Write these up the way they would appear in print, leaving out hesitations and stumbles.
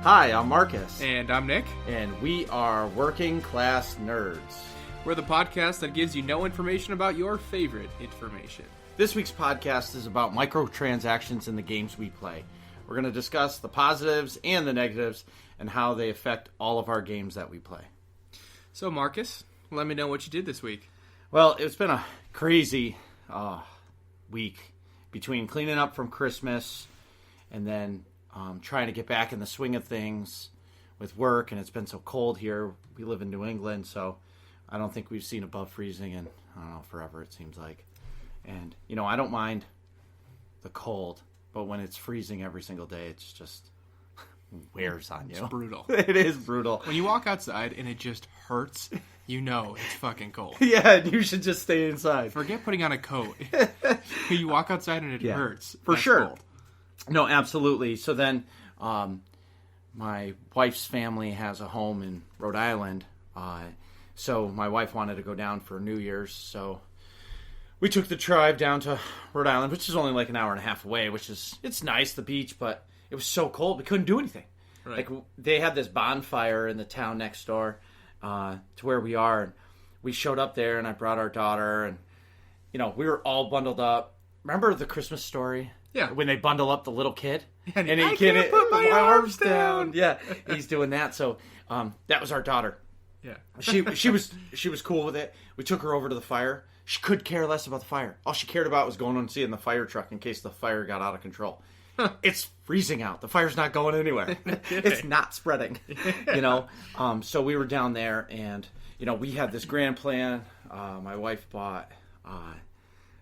Hi, I'm Marcus. And I'm Nick. And we are Working Class Nerds. We're the podcast that gives you no information about your favorite information. This week's podcast is about microtransactions in the games we play. We're going to discuss the positives and the negatives and how they affect all of our games that we play. So, Marcus, let me know what you did this week. Well, it's been a crazy week between cleaning up from Christmas and then trying to get back in the swing of things with work, and it's been so cold here. We live in New England, so I don't think we've seen above freezing in, forever, it seems like. And, I don't mind the cold, but when it's freezing every single day, it's just wears on you. It's brutal. It is brutal. When you walk outside and it just hurts, you know it's fucking cold. Yeah, you should just stay inside. Forget putting on a coat. You walk outside and it hurts. For That's sure. Cold. No, absolutely. So then my wife's family has a home in Rhode Island. So my wife wanted to go down for New Year's. So we took the drive down to Rhode Island, which is only like an hour and a half away, it's nice, the beach, but it was so cold we couldn't do anything. Right. Like they had this bonfire in the town next door to where we are. And we showed up there and I brought our daughter and, we were all bundled up. Remember the Christmas Story? Yeah. When they bundle up the little kid. And he I can't put my arms down. Yeah, he's doing that. So that was our daughter. Yeah. She was cool with it. We took her over to the fire. She could care less about the fire. All she cared about was going and seeing the fire truck in case the fire got out of control. It's freezing out. The fire's not going anywhere. It's not spreading. So we were down there and, we had this grand plan. My wife bought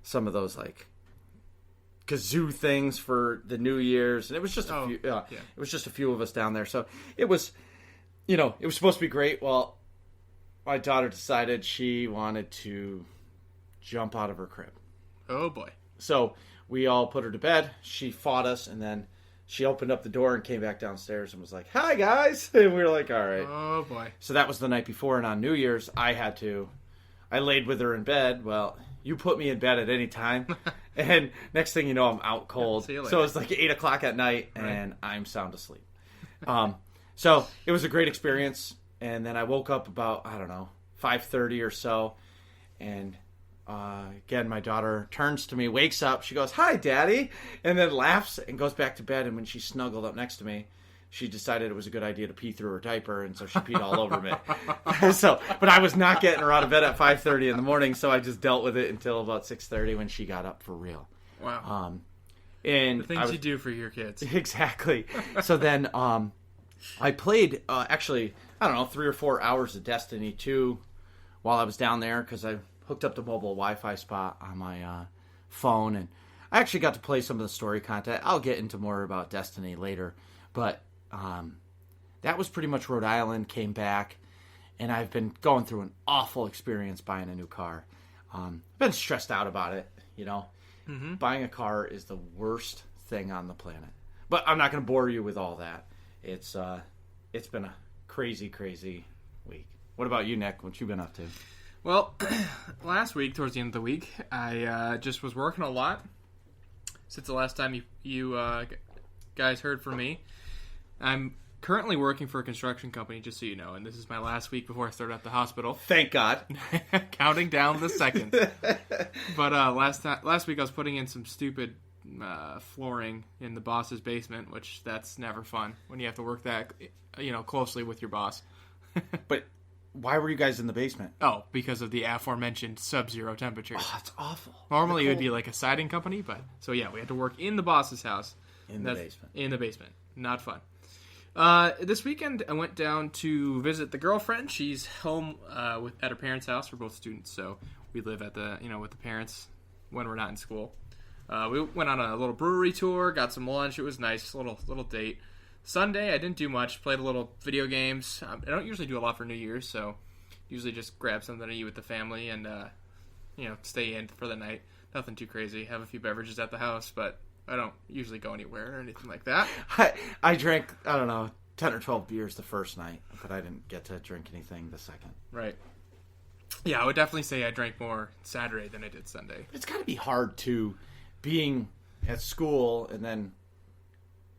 some of those like kazoo things for the New Year's, and it was just a few. It was just a few of us down there, so it was, it was supposed to be great. Well, my daughter decided she wanted to jump out of her crib. Oh boy! So we all put her to bed. She fought us, and then she opened up the door and came back downstairs and was like, "Hi guys," and we were like, "All right." Oh boy! So that was the night before, and on New Year's, I laid with her in bed. Well, you put me in bed at any time. And next thing you know, I'm out cold. Yeah, so it's like 8 o'clock at night, and I'm sound asleep. So it was a great experience. And then I woke up about, 5:30 or so. And again, my daughter turns to me, wakes up. She goes, "Hi, Daddy," and then laughs and goes back to bed. And when she snuggled up next to me, she decided it was a good idea to pee through her diaper, and so she peed all over me. But I was not getting her out of bed at 5:30 in the morning, so I just dealt with it until about 6:30 when she got up for real. Wow. And the things you do for your kids. Exactly. So then I played, 3 or 4 hours of Destiny 2 while I was down there, because I hooked up the mobile Wi-Fi spot on my phone, and I actually got to play some of the story content. I'll get into more about Destiny later, but that was pretty much Rhode Island, came back, and I've been going through an awful experience buying a new car. I've been stressed out about it, Mm-hmm. Buying a car is the worst thing on the planet. But I'm not going to bore you with all that. It's been a crazy, crazy week. What about you, Nick? What you been up to? Well, last week, towards the end of the week, I just was working a lot. Since the last time you guys heard from me, I'm currently working for a construction company, just so you know, and this is my last week before I start at the hospital. Thank God. Counting down the seconds. But last week I was putting in some stupid flooring in the boss's basement, which that's never fun when you have to work that closely with your boss. But why were you guys in the basement? Oh, because of the aforementioned sub-zero temperatures. Oh, that's awful. Normally it would be like a siding company, but so yeah, we had to work in the boss's house. In the basement. In the basement. Not fun. This weekend I went down to visit the girlfriend. She's home at her parents' house. We're both students, so we live at with the parents when we're not in school. We went on a little brewery tour, got some lunch. It was nice, little date. Sunday I didn't do much. Played a little video games. I don't usually do a lot for New Year's, so usually just grab something to eat with the family and stay in for the night. Nothing too crazy. Have a few beverages at the house, but I don't usually go anywhere or anything like that. I drank, 10 or 12 beers the first night, but I didn't get to drink anything the second. Right. Yeah, I would definitely say I drank more Saturday than I did Sunday. It's got to be hard, too, being at school and then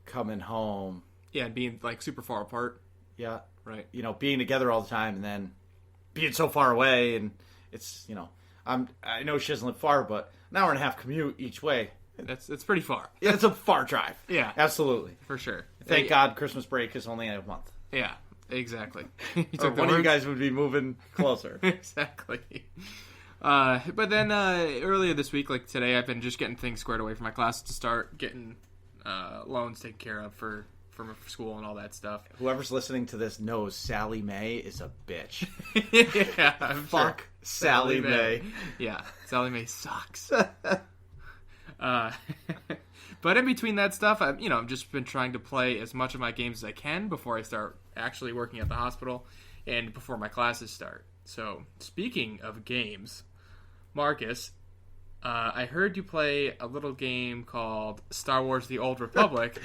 coming home Yeah, and being like super far apart. Yeah. Right. Being together all the time and then being so far away, and it's, I know she doesn't live far, but an hour and a half commute each way. It's pretty far. Yeah, it's a far drive. Yeah. Absolutely. For sure. Thank God Christmas break is only a month. Yeah, exactly. Or one of you guys would be moving closer. Exactly. But then earlier this week, like today, I've been just getting things squared away for my classes to start, getting loans taken care of for school and all that stuff. Whoever's listening to this knows Sally Mae is a bitch. Yeah, I'm Fuck sure. Sally Mae. Yeah, Sally Mae sucks. But in between that stuff, I've just been trying to play as much of my games as I can before I start actually working at the hospital and before my classes start. So, speaking of games, Marcus, I heard you play a little game called Star Wars: The Old Republic.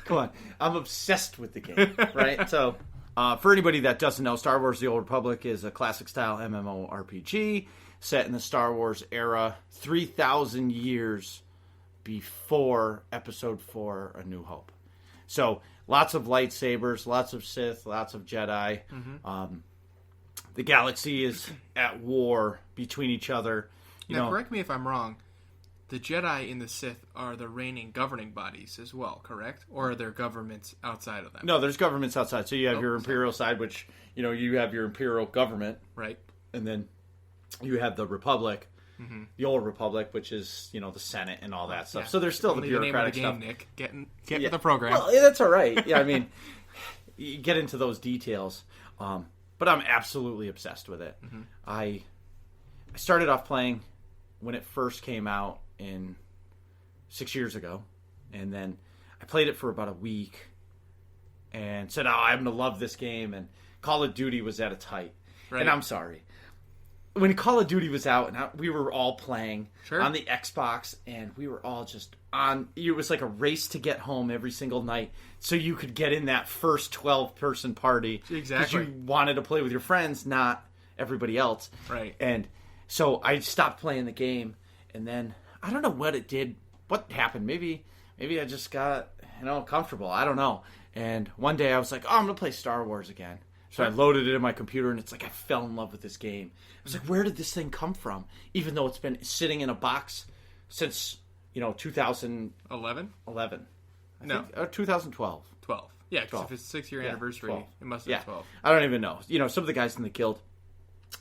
Come on, I'm obsessed with the game, right? So, for anybody that doesn't know, Star Wars: The Old Republic is a classic-style MMORPG set in the Star Wars era, 3,000 years before Episode 4, A New Hope. So, lots of lightsabers, lots of Sith, lots of Jedi. Mm-hmm. The galaxy is at war between each other. Now, correct me if I'm wrong. The Jedi and the Sith are the reigning governing bodies as well, correct? Or are there governments outside of them? No, there's governments outside. So you have your Imperial side, which, you have your Imperial government. Right. And then you have the Republic, the Old Republic, which is, the Senate and all that stuff. Yeah. So there's still only the bureaucratic the name of the stuff. game, Nick. Get with the program. Well, that's all right. Yeah, I mean, you get into those details. But I'm absolutely obsessed with it. Mm-hmm. I started off playing when it first came out in 6 years ago, and then I played it for about a week and said, I'm going to love this game, and Call of Duty was at its height. Right. And I'm sorry. When Call of Duty was out, and we were all playing on the Xbox, and we were all just on, it was like a race to get home every single night so you could get in that first 12-person party. Exactly. Because you wanted to play with your friends, not everybody else. Right. And so I stopped playing the game, and then I don't know what it did, what happened. Maybe I just got, comfortable. I don't know. And one day I was like, I'm going to play Star Wars again. So I loaded it in my computer, and it's like I fell in love with this game. I was like, where did this thing come from? Even though it's been sitting in a box since, 2011? 11. No. 2012. 12. Yeah, because if it's a 6-year anniversary, 12. It must have been 12. I don't even know. Some of the guys in the guild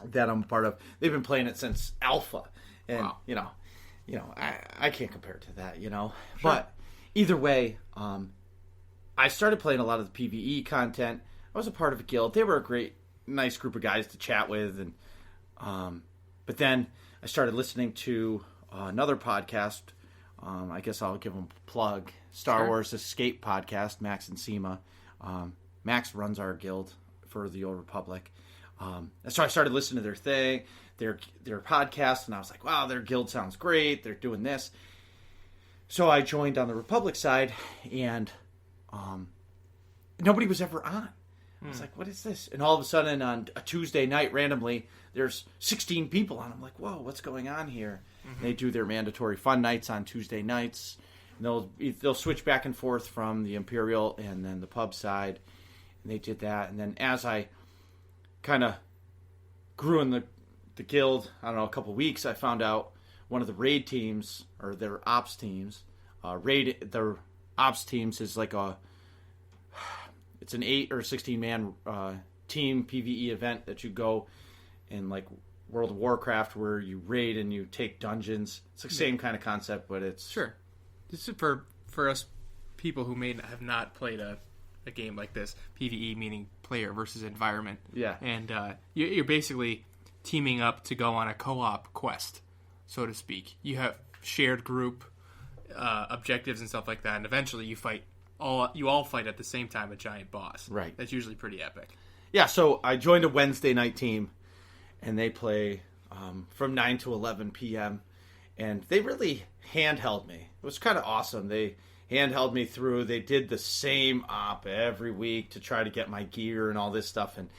that I'm a part of, they've been playing it since Alpha. And, wow. I can't compare it to that, Sure. But either way, I started playing a lot of the PvE content. I was a part of a guild. They were a nice group of guys to chat with, and but then I started listening to another podcast. I guess I'll give them a plug. Star Wars Escape podcast. Max and Seema. Max runs our guild for the Old Republic. So I started listening to their podcast, and I was like, wow, their guild sounds great. They're doing this. So I joined on the Republic side, and nobody was ever on. I was like, what is this? And all of a sudden, on a Tuesday night, randomly, there's 16 people on. I'm like, whoa, what's going on here? Mm-hmm. They do their mandatory fun nights on Tuesday nights. And they'll switch back and forth from the Imperial and then the pub side. And they did that. And then as I kind of grew in the guild, I don't know, a couple weeks, I found out one of the raid teams, or their ops teams, their ops teams is like it's an 8 or 16 man team PvE event that you go in, like World of Warcraft, where you raid and you take dungeons. It's the same kind of concept, but it's This is for us people who may have not played a game like this. PvE meaning player versus environment. Yeah, and you're basically teaming up to go on a co-op quest, so to speak. You have shared group objectives and stuff like that, and eventually you all fight at the same time a giant boss. Right. That's usually pretty epic. Yeah, so I joined a Wednesday night team, and they play from 9 to 11 p.m., and they really handheld me. It was kind of awesome. They handheld me through. They did the same op every week to try to get my gear and all this stuff, and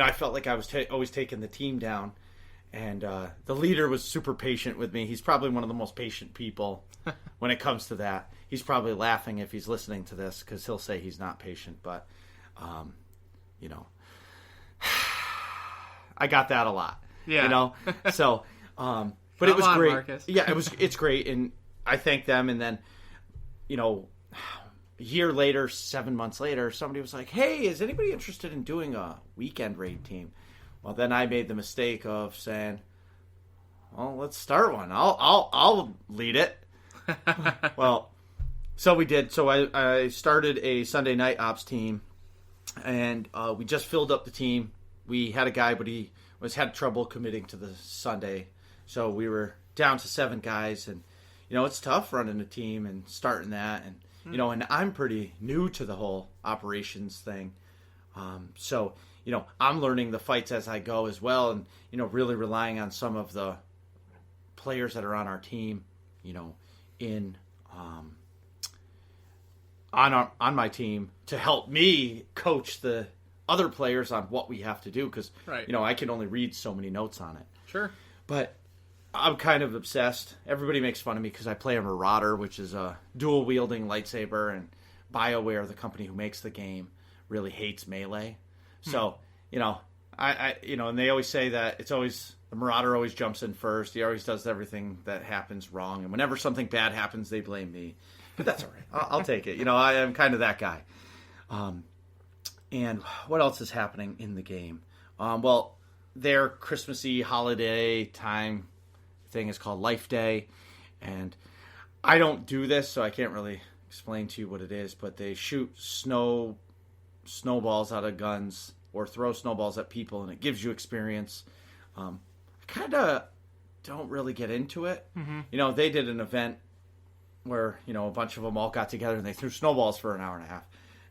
I felt like I was always taking the team down, and the leader was super patient with me. He's probably one of the most patient people when it comes to that. he's probably laughing if he's listening to this because he'll say he's not patient. But, you know, I got that a lot. Yeah. You know, so, but it was great. Marcus. Yeah, it's great, and I thank them. And then, you know, a year later, 7 months later, somebody was like, "Hey, is anybody interested in doing a weekend raid team?" Well, then I made the mistake of saying, "Well, let's start one. I'll lead it." Well, so we did. So I started a Sunday night ops team, and we just filled up the team. We had a guy, but he had trouble committing to the Sunday, so we were down to 7 guys. And you know, it's tough running a team and starting that, and you know, and I'm pretty new to the whole operations thing, so you know, I'm learning the fights as I go as well, and you know, really relying on some of the players that are on our team, you know, in on my team to help me coach the other players on what we have to do, because Right. you know, I can only read so many notes on it. Sure. But I'm kind of obsessed. Everybody makes fun of me because I play a Marauder, which is a dual-wielding lightsaber, and BioWare, the company who makes the game, really hates melee. So, you know, I you know, and they always say that it's always the Marauder always jumps in first. He always does everything that happens wrong, and whenever something bad happens, they blame me. But that's all right. I'll take it. You know, I am kind of that guy. And what else is happening in the game? Well, their Christmassy holiday time thing is called Life Day, and I don't do this, so I can't really explain to you what it is, but they shoot snowballs out of guns or throw snowballs at people, and it gives you experience. I kind of don't really get into it. Mm-hmm. You know, they did an event where, you know, a bunch of them all got together and they threw snowballs for an hour and a half.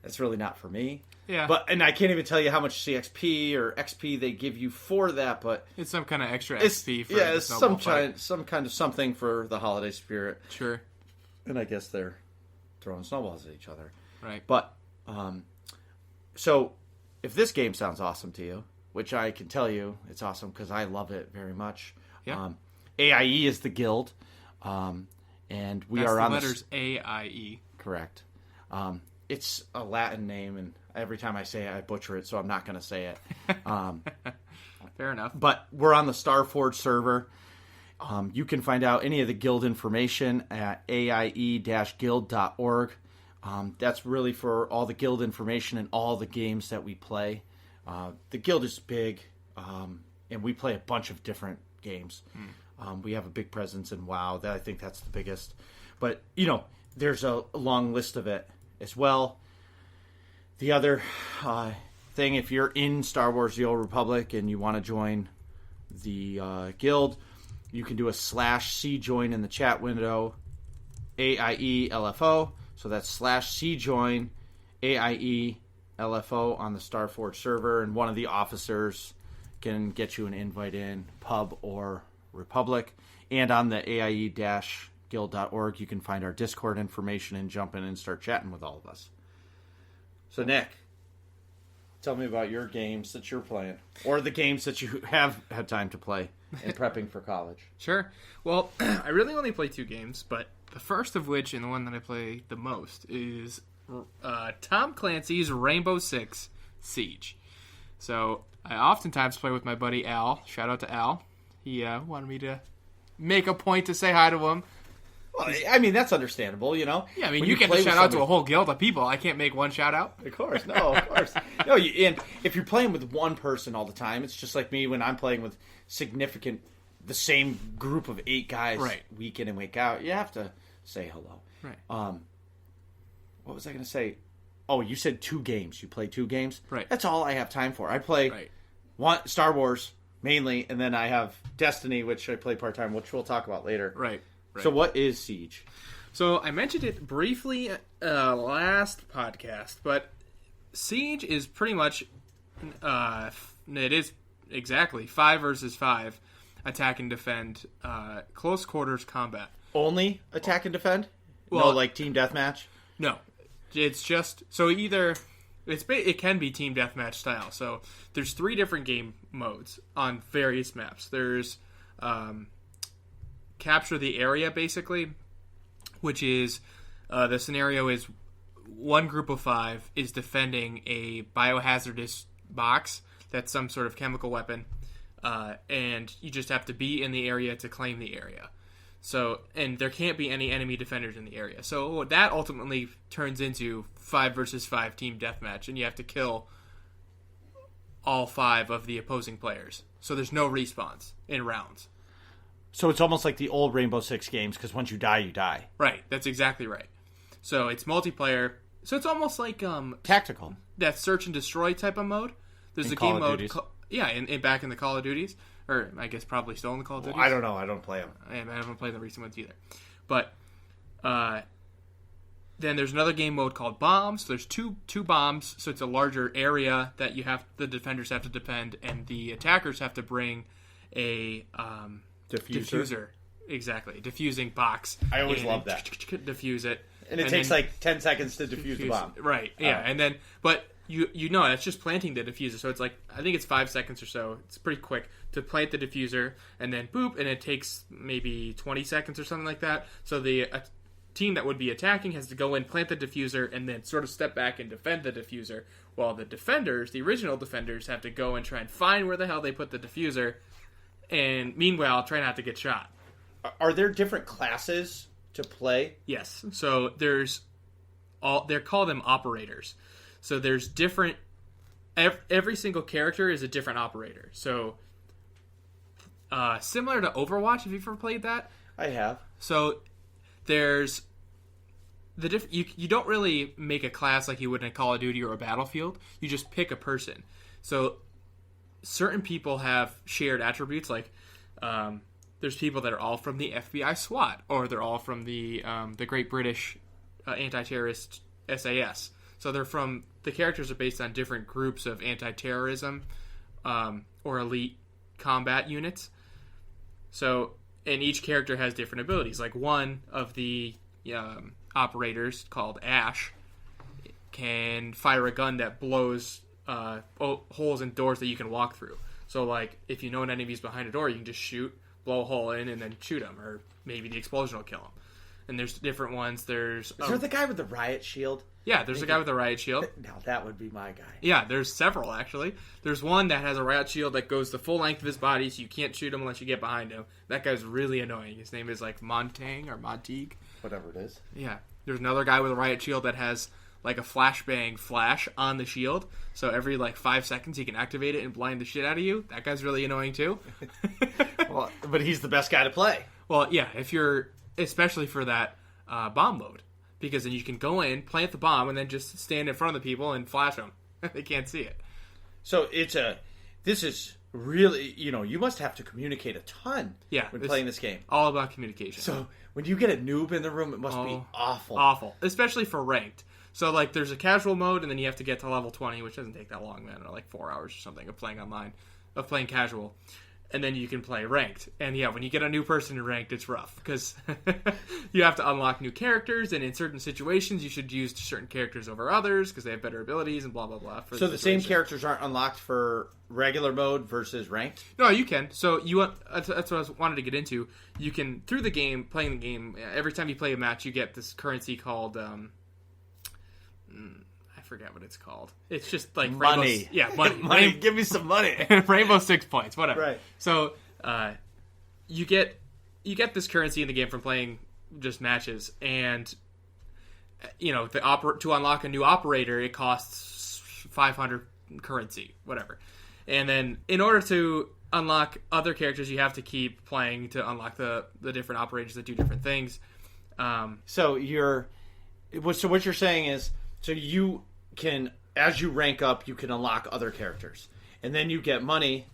That's really not for me. Yeah. And I can't even tell you how much CXP or XP they give you for that, but It's some kind of extra XP for yeah, the it's snowball fight. some kind of something for the holiday spirit. Sure. And I guess they're throwing snowballs at each other. Right. But so if this game sounds awesome to you, which I can tell you it's awesome because I love it very much. Yeah. AIE is the guild, and we That's are the on letters AIE. correct. It's a Latin name, and every time I say it, I butcher it, so I'm not going to say it. Fair enough. But we're on the Starforge server. You can find out any of the guild information at aie-guild.org. That's really for all the guild information and all the games that we play. The guild is big, and we play a bunch of different games. We have a big presence in WoW. I think that's the biggest. But, you know, there's a long list of it as well. The other thing, if you're in Star Wars The Old Republic and you want to join the guild, you can do a /C join in the chat window, AIE LFO. So that's /C join AIE LFO on the Starforge server, and one of the officers can get you an invite in Pub or Republic. And on the AIE-guild.org, you can find our Discord information and jump in and start chatting with all of us. So, Nick, tell me about your games that you're playing, or the games that you have had time to play in prepping for college. Sure. Well, I really only play 2 games, but the first of which, and the one that I play the most, is Tom Clancy's Rainbow Six Siege. So I oftentimes play with my buddy Al. Shout out to Al. He wanted me to make a point to say hi to him. Well, I mean, that's understandable, you know? Yeah, I mean, When you get play to with shout out to somebody- a whole guild of people. I can't make one shout out. Of course, no, of course. No, and if you're playing with one person all the time, it's just like me when I'm playing with the same group of 8 guys Right. week in and week out. You have to say hello. Right. What was I going to say? Oh, you said 2 games. You play 2 games? Right. That's all I have time for. I play Right. one Star Wars mainly, and then I have Destiny, which I play part-time, which we'll talk about later. Right. So what is Siege? So I mentioned it briefly last podcast, but Siege is pretty much it is exactly 5 versus 5 attack and defend close quarters combat. Only attack and defend? Well- no, like team deathmatch? No, it's just so either it can be team deathmatch style. So there's 3 different game modes on various maps. There's capture the area basically, which is The scenario is one group of 5 is defending a biohazardous box that's some sort of chemical weapon, and you just have to be in the area to claim the area. So, and there can't be any enemy defenders in the area. So that ultimately turns into 5 versus 5 team deathmatch, and you have to kill all 5 of the opposing players. So there's no respawns in rounds. So it's almost like the old Rainbow Six games, because once you die, you die. Right, that's exactly right. So it's multiplayer. So it's almost like Tactical. that search and destroy type of mode. There's In a Call game of mode, Duties. in back in the Call of Duties, or I guess probably still in the Call of Duties. I don't know. I don't play them. I haven't played the recent ones either. But then there's another game mode called Bombs. So there's two bombs, so it's a larger area that the defenders have to defend, and the attackers have to bring a diffuser. Exactly, a diffusing box. I always love that. Diffuse it. And it takes like 10 seconds to defuse the bomb. Right, yeah. And then, but you know, it's just planting the diffuser. So it's like, I think it's 5 seconds or so. It's pretty quick to plant the diffuser, and then boop, and it takes maybe 20 seconds or something like that. So the team that would be attacking has to go in, plant the diffuser, and then sort of step back and defend the diffuser. While the defenders, the original defenders, have to go and try and find where the hell they put the diffuser, and meanwhile, try not to get shot. Are there different classes to play? Yes. So they're called them operators. So there's different. Every single character is a different operator. So similar to Overwatch, if you've ever played that. I have. So there's you don't really make a class like you would in a Call of Duty or a Battlefield. You just pick a person. So certain people have shared attributes, like there's people that are all from the FBI SWAT, or they're all from the Great British Anti-Terrorist SAS. So the characters are based on different groups of anti-terrorism or elite combat units. So, and each character has different abilities. Like one of the operators, called Ash, can fire a gun that blows holes in doors that you can walk through. So, like, if you know an enemy's behind a door, you can just shoot, blow a hole in, and then shoot them, or maybe the explosion will kill them. And there's different ones. Is there the guy with the riot shield? Yeah, there's a guy with a riot shield. Now that would be my guy. Yeah, there's several, actually. There's one that has a riot shield that goes the full length of his body, so you can't shoot him unless you get behind him. That guy's really annoying. His name is, like, Montang or Monteague. Whatever it is. Yeah. There's another guy with a riot shield that has, like, a flashbang flash on the shield. So every, like, 5 seconds he can activate it and blind the shit out of you. That guy's really annoying, too. Well, but he's the best guy to play. Well, yeah, especially for that bomb mode. Because then you can go in, plant the bomb, and then just stand in front of the people and flash them. They can't see it. So this is really, you must have to communicate a ton when playing this game. All about communication. So when you get a noob in the room, it must be awful. Awful. Especially for ranked. So, like, there's a casual mode, and then you have to get to level 20, which doesn't take that long, man. Or like 4 hours or something of playing online, of playing casual. And then you can play ranked. And yeah, when you get a new person in ranked, it's rough. Because you have to unlock new characters, and in certain situations, you should use certain characters over others, because they have better abilities, and blah, blah, blah. So the same characters aren't unlocked for regular mode versus ranked? No, you can. So that's what I wanted to get into. You can, through the game, playing the game, every time you play a match, you get this currency called... I forget what it's called. It's just like money. Money. Money. Give me some money. Rainbow 6 points, whatever. Right. So you get this currency in the game from playing just matches, and to unlock a new operator, it costs 500 currency, whatever. And then in order to unlock other characters, you have to keep playing to unlock the different operators that do different things. So what you're saying is, so you can, as you rank up, you can unlock other characters, and then you get money,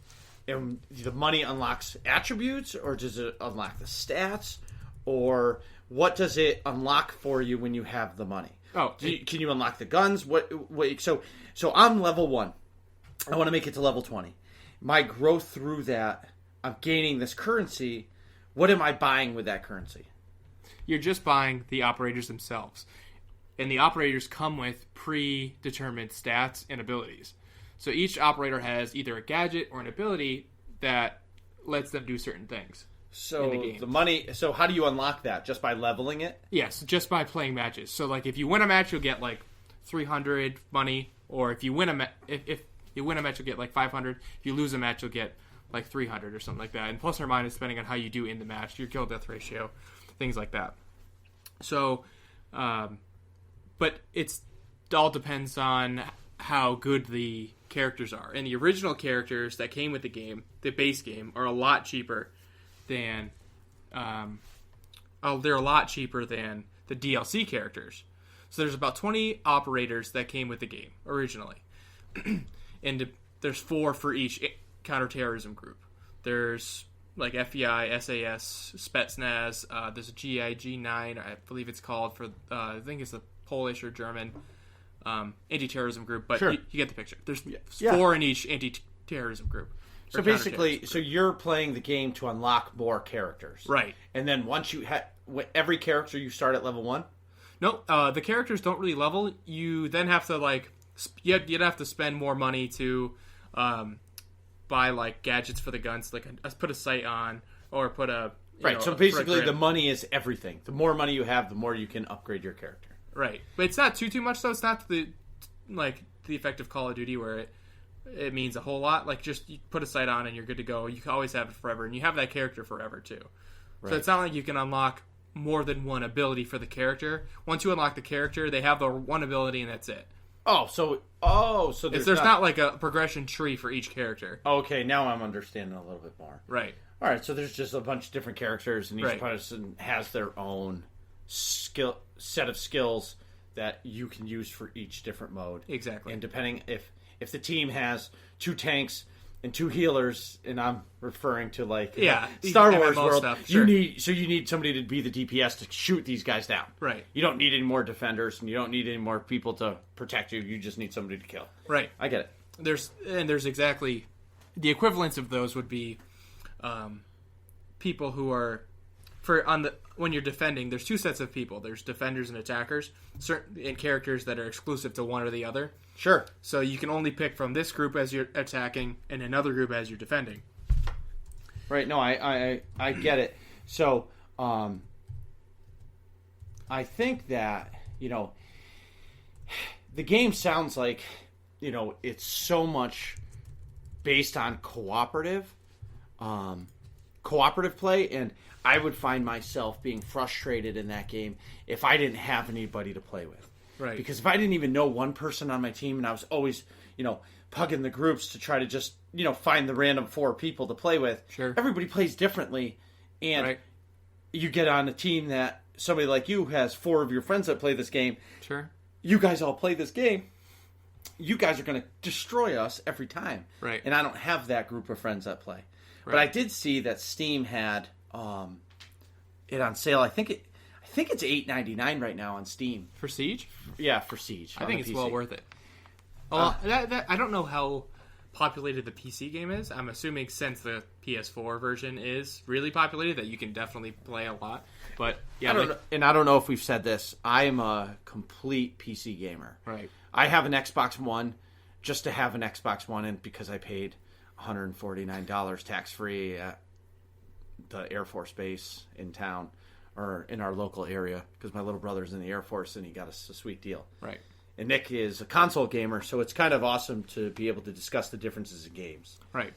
and the money unlocks attributes, or does it unlock the stats, or what does it unlock for you when you have the money? Can you unlock the guns? So I'm level 1. I want to make it to level 20. My growth through that, I'm gaining this currency. What am I buying with that currency? You're just buying the operators themselves. And the operators come with predetermined stats and abilities. So each operator has either a gadget or an ability that lets them do certain things. So in the game. the money. So how do you unlock that? Just by leveling it? Yes, just by playing matches. So like if you win a match, you'll get like 300 money, or if you win a if you win a match, you'll get like 500. If you lose a match, you'll get like 300 or something like that. And plus or minus depending on how you do in the match, your kill death ratio, things like that. So, but it all depends on how good the characters are. And the original characters that came with the game, the base game, are a lot cheaper than they're a lot cheaper than the DLC characters. So there's about 20 operators that came with the game originally. And there's 4 for each counterterrorism group. There's like FBI, SAS, Spetsnaz, there's a GIG-9, I believe it's called, for I think it's the Polish or German anti-terrorism group, but Sure. you get the picture. There's Yeah. 4 in each anti-terrorism group. So basically, so you're playing the game to unlock more characters, Right. And then once you every character you start at level 1. No, the characters don't really level. You then have to like you'd have to spend more money to buy like gadgets for the guns, like put a sight on or put a Right. So for a basically, grip. the money is everything. The more money you have, the more you can upgrade your character. Right, but it's not too much though. It's not the effect of Call of Duty where it means a whole lot. Like just you put a sight on and you're good to go. You can always have it forever, and you have that character forever too. Right. So it's not like you can unlock more than one ability for the character. Once you unlock the character, they have the one ability and that's it. So there's not like a progression tree for each character. Okay, now I'm understanding a little bit more. Right. All right, so there's just a bunch of different characters, and each Right. person has their own set of skills that you can use for each different mode. Exactly. And depending if the team has 2 tanks and 2 healers, and I'm referring to like Star Wars MMO world, stuff, sure. you need somebody to be the DPS to shoot these guys down. Right. You don't need any more defenders, and you don't need any more people to protect you. You just need somebody to kill. Right. I get it. There's exactly the equivalents of those would be people who are when you're defending. There's 2 sets of people. There's defenders and attackers, and characters that are exclusive to one or the other. Sure. So you can only pick from this group as you're attacking and another group as you're defending. Right. No, I get it. So, I think that, the game sounds like, it's so much based on cooperative play, and I would find myself being frustrated in that game if I didn't have anybody to play with. Right. Because if I didn't even know one person on my team, and I was always, pugging the groups to try to just, find the random 4 people to play with. Sure. Everybody plays differently, and Right. you get on a team that somebody like you has 4 of your friends that play this game. Sure. You guys all play this game. You guys are going to destroy us every time. Right. And I don't have that group of friends that play. Right. But I did see that Steam had it on sale. I think it's $8.99 right now on Steam. For Siege? Yeah, for Siege. I think it's PC. well worth it. I don't know how populated the PC game is. I'm assuming since the PS4 version is really populated that you can definitely play a lot. But yeah, I don't know if we've said this. I am a complete PC gamer. Right. I have an Xbox One just to have an Xbox One, and because I paid $149 tax-free at the Air Force Base in town, or in our local area, because my little brother's in the Air Force and he got us a sweet deal. Right. And Nick is a console gamer, so it's kind of awesome to be able to discuss the differences in games. Right.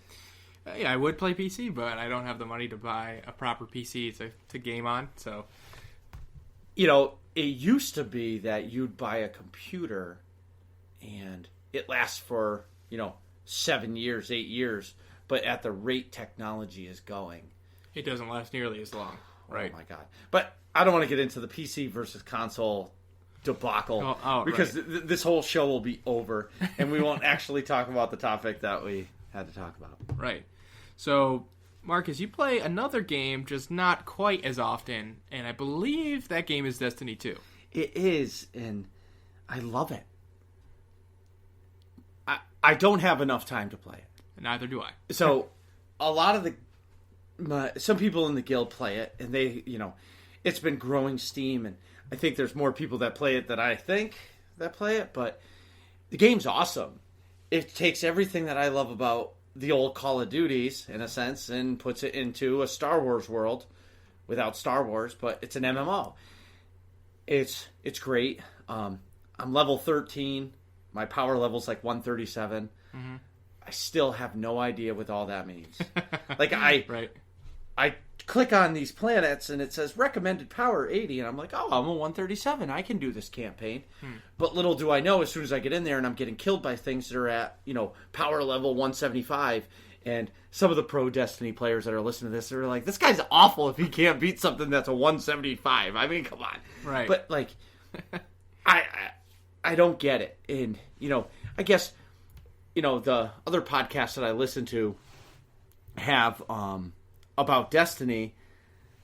Yeah, I would play PC, but I don't have the money to buy a proper PC to game on. So, it used to be that you'd buy a computer and it lasts for, 7 years, 8 years, but at the rate technology is going, it doesn't last nearly as long. Right. Oh my God. But I don't want to get into the PC versus console debacle because right. This whole show will be over and we won't actually talk about the topic that we had to talk about. Right. So, Marcus, you play another game, just not quite as often, and I believe that game is Destiny 2. It is, and I love it. I don't have enough time to play it. Neither do I. So, a lot of some people in the guild play it, and they, it's been growing steam, and I think there's more people that play it than I think that play it, but the game's awesome. It takes everything that I love about the old Call of Duties in a sense and puts it into a Star Wars world without Star Wars, but it's an MMO. It's great. I'm level 13. My power level's like 137. Mm-hmm. I still have no idea what all that means. Like Right. I click on these planets and it says recommended power 80, and I'm like, oh, I'm a 137. I can do this campaign. But little do I know, as soon as I get in there and I'm getting killed by things that are at, power level 175, and some of the pro Destiny players that are listening to this are like, this guy's awful if he can't beat something that's a 175. I mean, come on. Right. But like, I don't get it. And, I guess, the other podcasts that I listen to have about Destiny,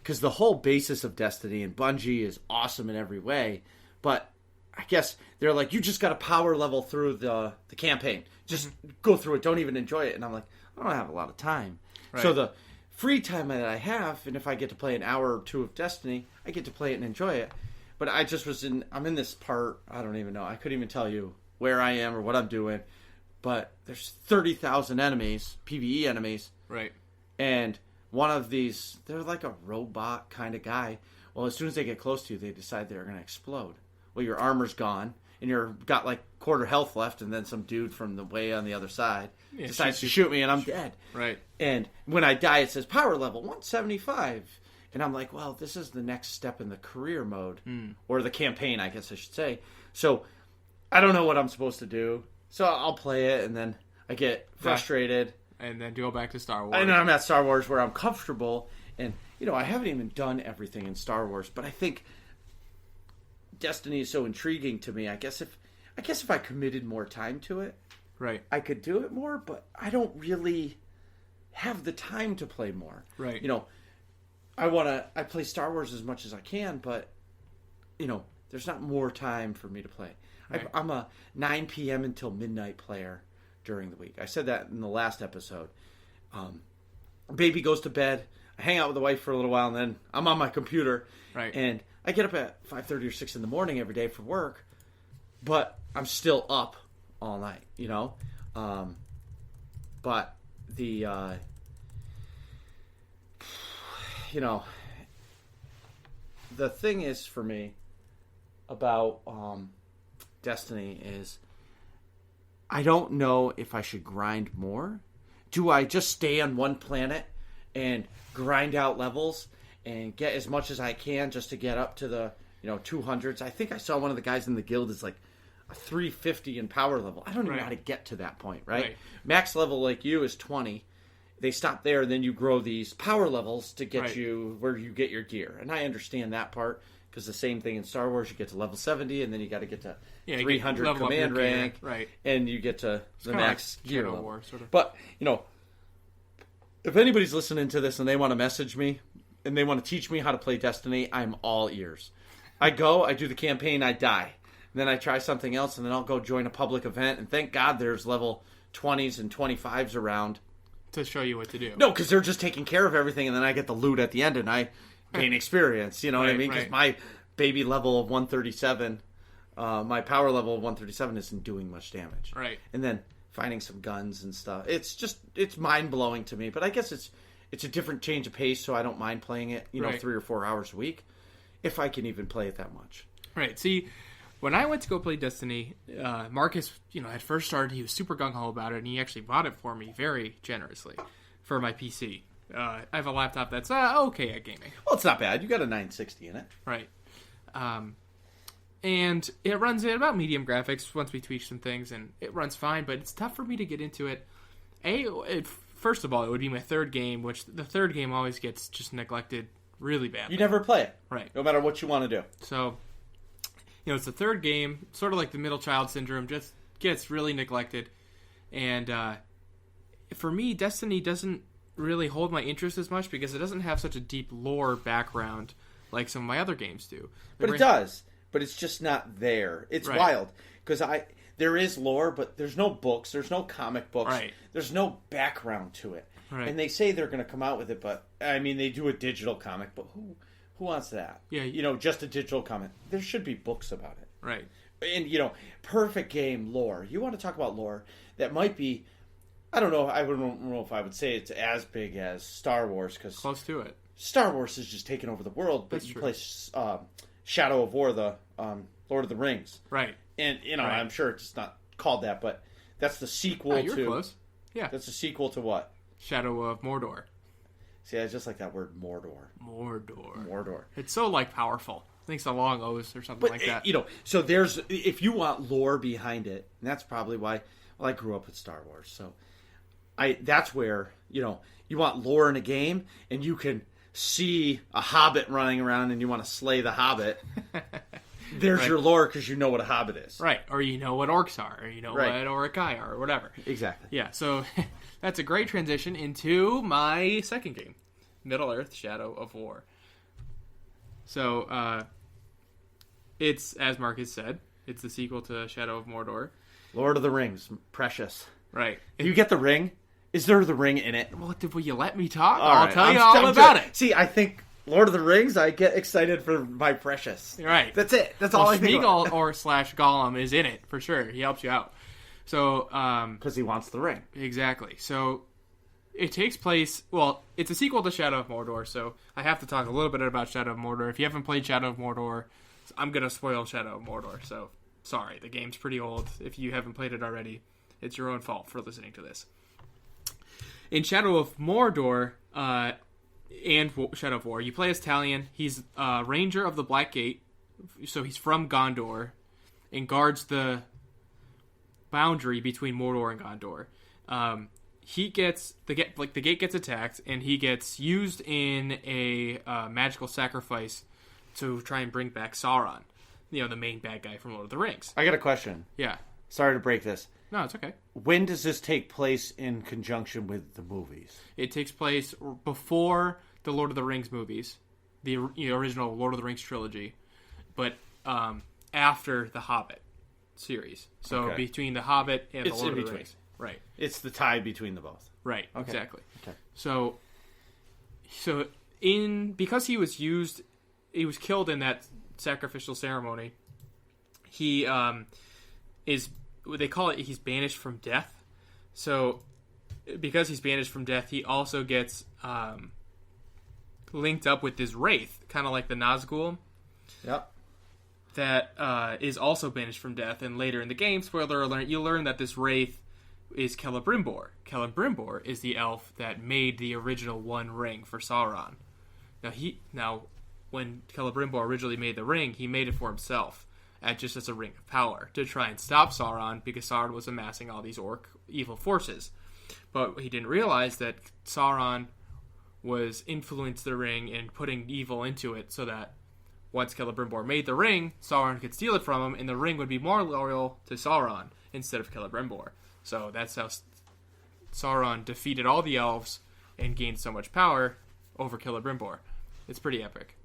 because the whole basis of Destiny and Bungie is awesome in every way, but I guess they're like, you just got to power level through the campaign. Just go through it. Don't even enjoy it. And I'm like, I don't have a lot of time. Right. So the free time that I have, and if I get to play an hour or two of Destiny, I get to play it and enjoy it. But I'm in this part, I don't even know. I couldn't even tell you where I am or what I'm doing. But there's 30,000 enemies, PvE enemies. Right. And one of these, they're like a robot kind of guy. Well, as soon as they get close to you, they decide they're going to explode. Well, your armor's gone, and you've got like quarter health left, and then some dude from the way on the other side decides to shoot me, and I'm dead. Right. And when I die, it says power level 175. And I'm like, well, this is the next step in the career mode, or the campaign, I guess I should say. So I don't know what I'm supposed to do. So I'll play it, and then I get frustrated. And then go back to Star Wars. And then I'm at Star Wars where I'm comfortable. And, I haven't even done everything in Star Wars, but I think Destiny is so intriguing to me. I guess if I committed more time to it, right, I could do it more, but I don't really have the time to play more. Right. I play Star Wars as much as I can, but, there's not more time for me to play. Right. I'm a 9 p.m. until midnight player during the week. I said that in the last episode. Baby goes to bed. I hang out with the wife for a little while, and then I'm on my computer. Right. And I get up at 5:30 or 6 in the morning every day for work, but I'm still up all night, But the, the thing is for me about Destiny is I don't know if I should grind more. Do I just stay on one planet and grind out levels and get as much as I can just to get up to the 200s? I think I saw one of the guys in the guild is like a 350 in power level. I don't even know how to get to that point, right? Max level like you is 20. They stop there, and then you grow these power levels to get you where you get your gear. And I understand that part, because the same thing in Star Wars, you get to level 70, and then you got to get to 300 command rank, and you get to the max gear level. War, sort of. But, if anybody's listening to this and they want to message me, and they want to teach me how to play Destiny, I'm all ears. I go, I do the campaign, I die. And then I try something else, and then I'll go join a public event, and thank God there's level 20s and 25s around. To show you what to do. No, because they're just taking care of everything, and then I get the loot at the end, and I gain experience. You know what I mean? Because my baby level of 137, my power level of 137 isn't doing much damage. Right. And then finding some guns and stuff. It's mind-blowing to me, but I guess it's a different change of pace, so I don't mind playing it, 3 or 4 hours a week, if I can even play it that much. Right. See, when I went to go play Destiny, Marcus, had first started, he was super gung-ho about it, and he actually bought it for me very generously for my PC. I have a laptop that's okay at gaming. Well, it's not bad. You got a 960 in it. Right. And it runs at about medium graphics once we tweak some things, and it runs fine, but it's tough for me to get into it. First of all, it would be my third game, which the third game always gets just neglected really badly. You never play it. Right. No matter what you want to do. So, it's the third game, sort of like the middle child syndrome, just gets really neglected. And for me, Destiny doesn't really hold my interest as much because it doesn't have such a deep lore background like some of my other games do. But it does. But it's just not there. It's wild. Because there is lore, but there's no books. There's no comic books. Right. There's no background to it. Right. And they say they're going to come out with it, but, they do a digital comic, but who wants that? Yeah. Just a digital comic. There should be books about it. Right. And, perfect game lore. You want to talk about lore that might be I don't know. I don't know if I would say it's as big as Star Wars because Close to it. Star Wars is just taking over the world. But That's you true. play Shadow of War, the Lord of the Rings, Right. and Right. I'm sure it's not called that, but that's the sequel Oh, you were to. close. Yeah. That's the sequel to what? Shadow of Mordor. See, I just like that word Mordor. Mordor. Mordor. It's so like powerful. I think it's a long O's or something But like that. so there's if you want lore behind it, and that's probably why. Well, I grew up with Star Wars, so that's where you want lore in a game, and you can see a hobbit running around, and you want to slay the hobbit. There's Right. your lore because you know what a hobbit is. Right. Or you know what orcs are, or you know Right. what Orokai are, or whatever. Exactly. Yeah, so that's a great transition into my second game, Middle-earth: Shadow of War. So, it's, as Marcus said, it's the sequel to Shadow of Mordor. Lord of the Rings, precious. Right. Do you get the ring? Is there the ring in it? Well, will you let me talk? All I'll right, tell you I'm all about just- it. See, I think Lord of the Rings, I get excited for my precious. Right. That's it. That's all Well, I think about. Smeagol or / Gollum is in it, for sure. He helps you out. So, Because he wants the ring. exactly. So, it takes place... Well, it's a sequel to Shadow of Mordor, so I have to talk a little bit about Shadow of Mordor. If you haven't played Shadow of Mordor, I'm going to spoil Shadow of Mordor, so sorry. The game's pretty old. If you haven't played it already, it's your own fault for listening to this. In Shadow of Mordor, and Shadow of War, you play as Talion. He's a ranger of the Black Gate, so he's from Gondor, and guards the boundary between Mordor and Gondor. He gets the gate gets attacked, and he gets used in a magical sacrifice to try and bring back Sauron, the main bad guy from Lord of the Rings. I got a question. Yeah, Sorry to break this. no, it's okay. When does this take place in conjunction with the movies? It takes place before the Lord of the Rings movies, the original Lord of the Rings trilogy, but after the Hobbit series. So Okay. between the Hobbit and It's the Lord in of the between. Rings. Right. It's the tie between the both. Right. Exactly. Okay. So because he was killed in that sacrificial ceremony. He is, they call it, he's banished from death. So because he's banished from death, he also gets linked up with this wraith, kind of like the Nazgul, Yep. that is also banished from death. And later in the game, spoiler alert, you learn that this wraith is Celebrimbor. Celebrimbor is the elf that made the original One Ring for Sauron. Now, when Celebrimbor originally made the ring, he made it for himself, just as a ring of power, to try and stop Sauron, because Sauron was amassing all these orc evil forces. But he didn't realize that Sauron was influenced the ring and putting evil into it, so that once Celebrimbor made the ring, Sauron could steal it from him, and the ring would be more loyal to Sauron instead of Celebrimbor. So that's how Sauron defeated all the elves and gained so much power over Celebrimbor. It's pretty epic.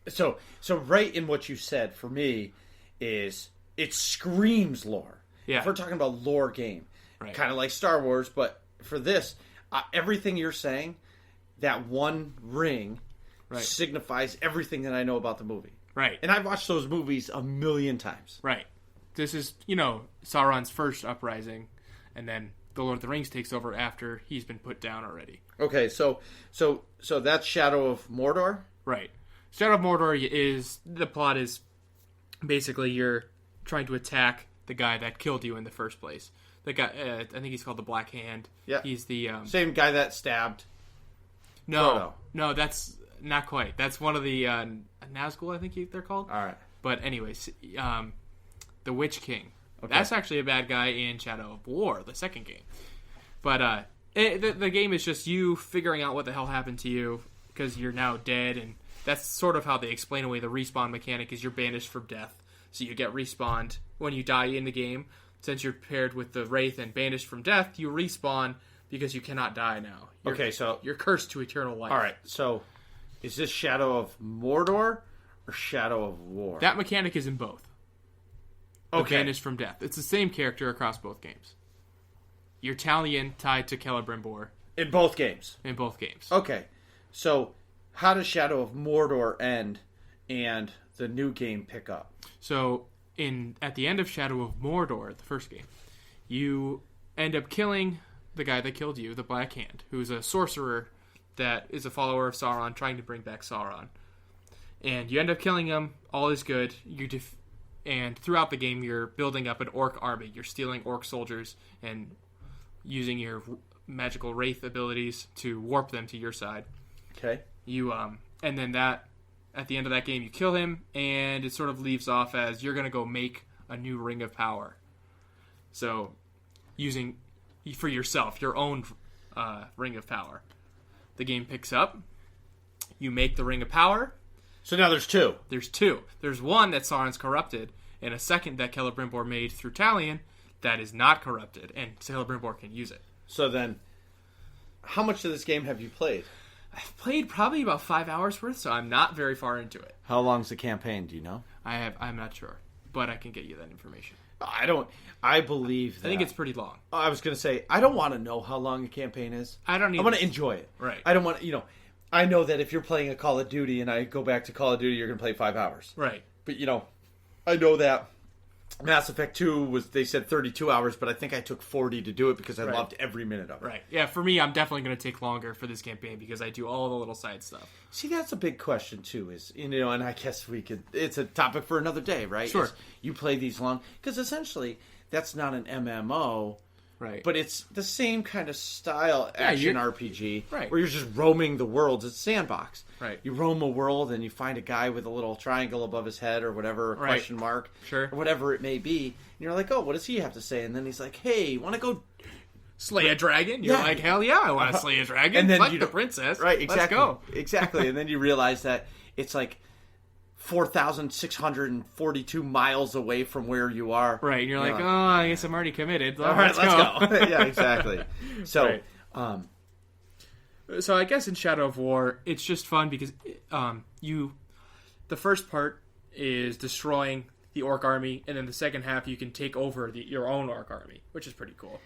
So right in what you said for me is it screams lore. Yeah. If we're talking about lore game, Right. kind of like Star Wars, but for this, everything you're saying, that one ring Right. signifies everything that I know about the movie. Right. And I've watched those movies a million times. Right. This is, Sauron's first uprising, and then the Lord of the Rings takes over after he's been put down already. Okay, so that's Shadow of Mordor. Right. Shadow of Mordor the plot is basically you're trying to attack the guy that killed you in the first place. The guy, I think he's called the Black Hand. Yeah. He's the Same guy that stabbed. no, Frodo. no, that's not quite. That's one of the Nazgul, I think they're called. All right. But anyways, the Witch King. Okay. That's actually a bad guy in Shadow of War, the second game. But the game is just you figuring out what the hell happened to you because you're now dead, and that's sort of how they explain away the respawn mechanic. Is you're banished from death, so you get respawned when you die in the game. Since you're paired with the Wraith and banished from death, you respawn because you cannot die now. Okay, so You're cursed to eternal life. all right. So is this Shadow of Mordor or Shadow of War? That mechanic is in both. The Okay. banished from death. It's the same character across both games. You're Talion tied to Celebrimbor In both games. in both games. Okay. So how does Shadow of Mordor end and the new game pick up? So at the end of Shadow of Mordor, the first game, you end up killing the guy that killed you, the Black Hand, who's a sorcerer that is a follower of Sauron, trying to bring back Sauron. And you end up killing him. All is good. And throughout the game, you're building up an orc army. You're stealing orc soldiers and using your magical wraith abilities to warp them to your side. Okay. And then at the end of that game, you kill him, and it sort of leaves off as you're going to go make a new Ring of Power. So, using for yourself your own Ring of Power. The game picks up. You make the Ring of Power. So now there's two. There's two. There's one that Sauron's corrupted, and a second that Celebrimbor made through Talion that is not corrupted, and Celebrimbor can use it. So then, how much of this game have you played? I've played probably about 5 hours worth, so I'm not very far into it. How long's the campaign? Do you know? I'm not sure, but I can get you that information. I believe that. I think it's pretty long. I was going to say, I don't want to know how long a campaign is. I don't need I want to enjoy it. Right. I don't want to, I know that if you're playing a Call of Duty and I go back to Call of Duty, you're going to play 5 hours. Right. But, I know that Mass Effect 2 they said 32 hours, but I think I took 40 to do it because I loved every minute of it. Right. Yeah, for me, I'm definitely going to take longer for this campaign because I do all the little side stuff. See, that's a big question, too, and I guess it's a topic for another day, right? Sure. You play these long, because essentially, that's not an MMO. Right. But it's the same kind of style action RPG right. where you're just roaming the worlds. It's sandbox. Right. You roam a world and you find a guy with a little triangle above his head or whatever, a question mark. Sure. Or whatever it may be. And you're like, oh, what does he have to say? And then he's like, hey, want to go slay a dragon? You're like, hell yeah, I want to slay a dragon. And then fuck the princess. Right, exactly. Let's go. Exactly. And then you realize that it's like 4,642 miles away from where you are. Right, and you're like, oh, I guess I'm already committed. All right, let's go. Yeah, exactly. So, right. So I guess in Shadow of War, it's just fun because the first part is destroying the orc army, and then the second half you can take over your own orc army, which is pretty cool.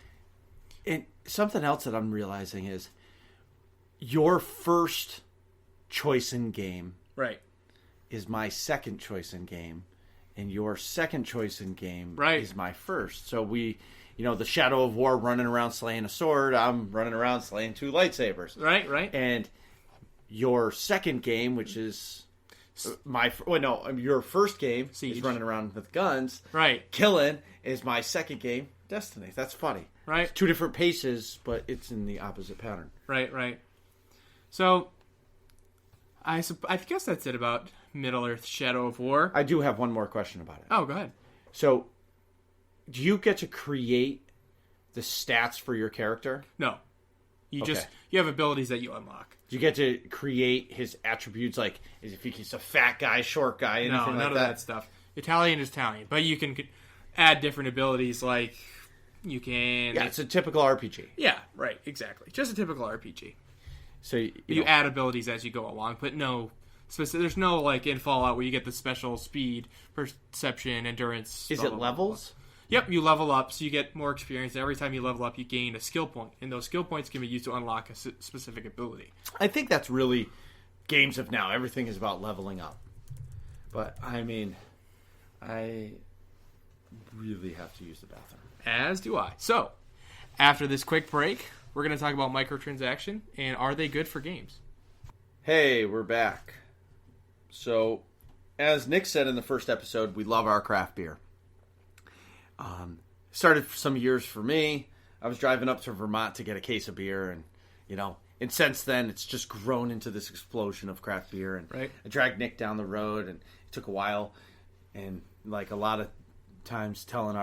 And something else that I'm realizing is your first choice in game, right, is my second choice in game, and your second choice in game is my first. So we, the Shadow of War running around slaying a sword, I'm running around slaying 2 lightsabers. Right. And your second game, which is your first game Siege. is running around with guns. Right. Killing is my second game, Destiny. That's funny. Right. It's 2 different paces, but it's in the opposite pattern. Right. So, I guess that's it about Middle-earth Shadow of War. I do have one more question about it. Oh, go ahead. So, do you get to create the stats for your character? No. You have abilities that you unlock. Do you get to create his attributes, like if he's a fat guy, short guy, anything like that? No, none of that stuff. Italian is Italian, but you can add different abilities, like you can... Yeah, it's a typical RPG. Yeah, right, exactly. Just a typical RPG. So you add abilities as you go along, but there's no like in Fallout where you get the special speed, perception, endurance. Is it levels? Yep, you level up, so you get more experience. And every time you level up, you gain a skill point, and those skill points can be used to unlock a specific ability. I think that's really games of now. Everything is about leveling up. But I mean, I really have to use the bathroom. As do I. So, after this quick break, we're going to talk about microtransaction and are they good for games? Hey, we're back. So, as Nick said in the first episode, we love our craft beer. Started for some years for me. I was driving up to Vermont to get a case of beer, and since then it's just grown into this explosion of craft beer. And right. I dragged Nick down the road, and it took a while, and like a lot of times telling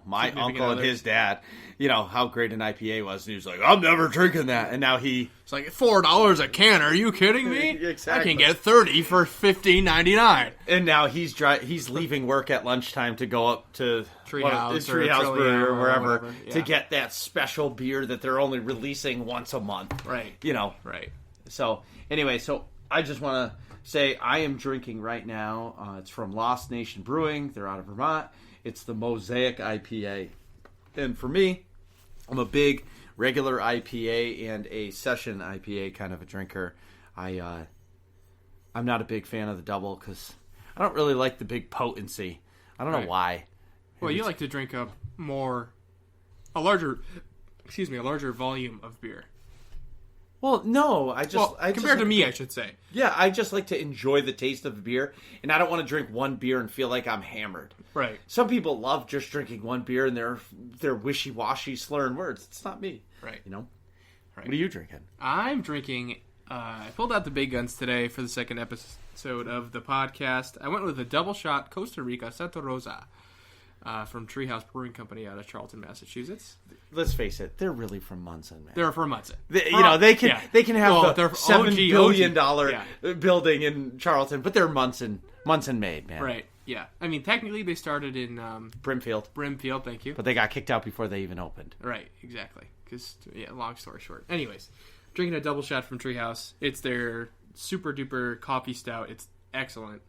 my uncle and his dad, how great an IPA was. And he was like, I'm never drinking that. And now it's like $4 a can. Are you kidding me? Exactly. I can get 30 for $15.99. And now he's leaving work at lunchtime to go up to Treehouse Brewery or wherever yeah. to get that special beer that they're only releasing once a month. Right. Right. So anyway, I just want to say I am drinking right now. It's from Lost Nation Brewing. They're out of Vermont. It's the Mosaic IPA. And for me, I'm a big regular IPA and a session IPA kind of a drinker. I'm not a big fan of the double because I don't really like the big potency. I don't know why. Well, you like to drink a larger a larger volume of beer. Well, no, Compared to me, I should say. Yeah, I just like to enjoy the taste of the beer, and I don't want to drink one beer and feel like I'm hammered. Right. Some people love just drinking one beer and they're wishy-washy, slurring words. It's not me. Right. You know? Right. What are you drinking? I'm drinking... I pulled out the big guns today for the second episode of the podcast. I went with a double shot Costa Rica Santa Rosa from Treehouse Brewing Company out of Charlton, Massachusetts. Let's face it, they're really from Munson, man. They're from Munson. They can have the $7 billion building in Charlton, but they're Munson made, man. Right. Yeah. I mean, technically they started in Brimfield, thank you. But they got kicked out before they even opened. Right. Exactly. Because long story short. Anyways, drinking a double shot from Treehouse. It's their super duper coffee stout. It's excellent.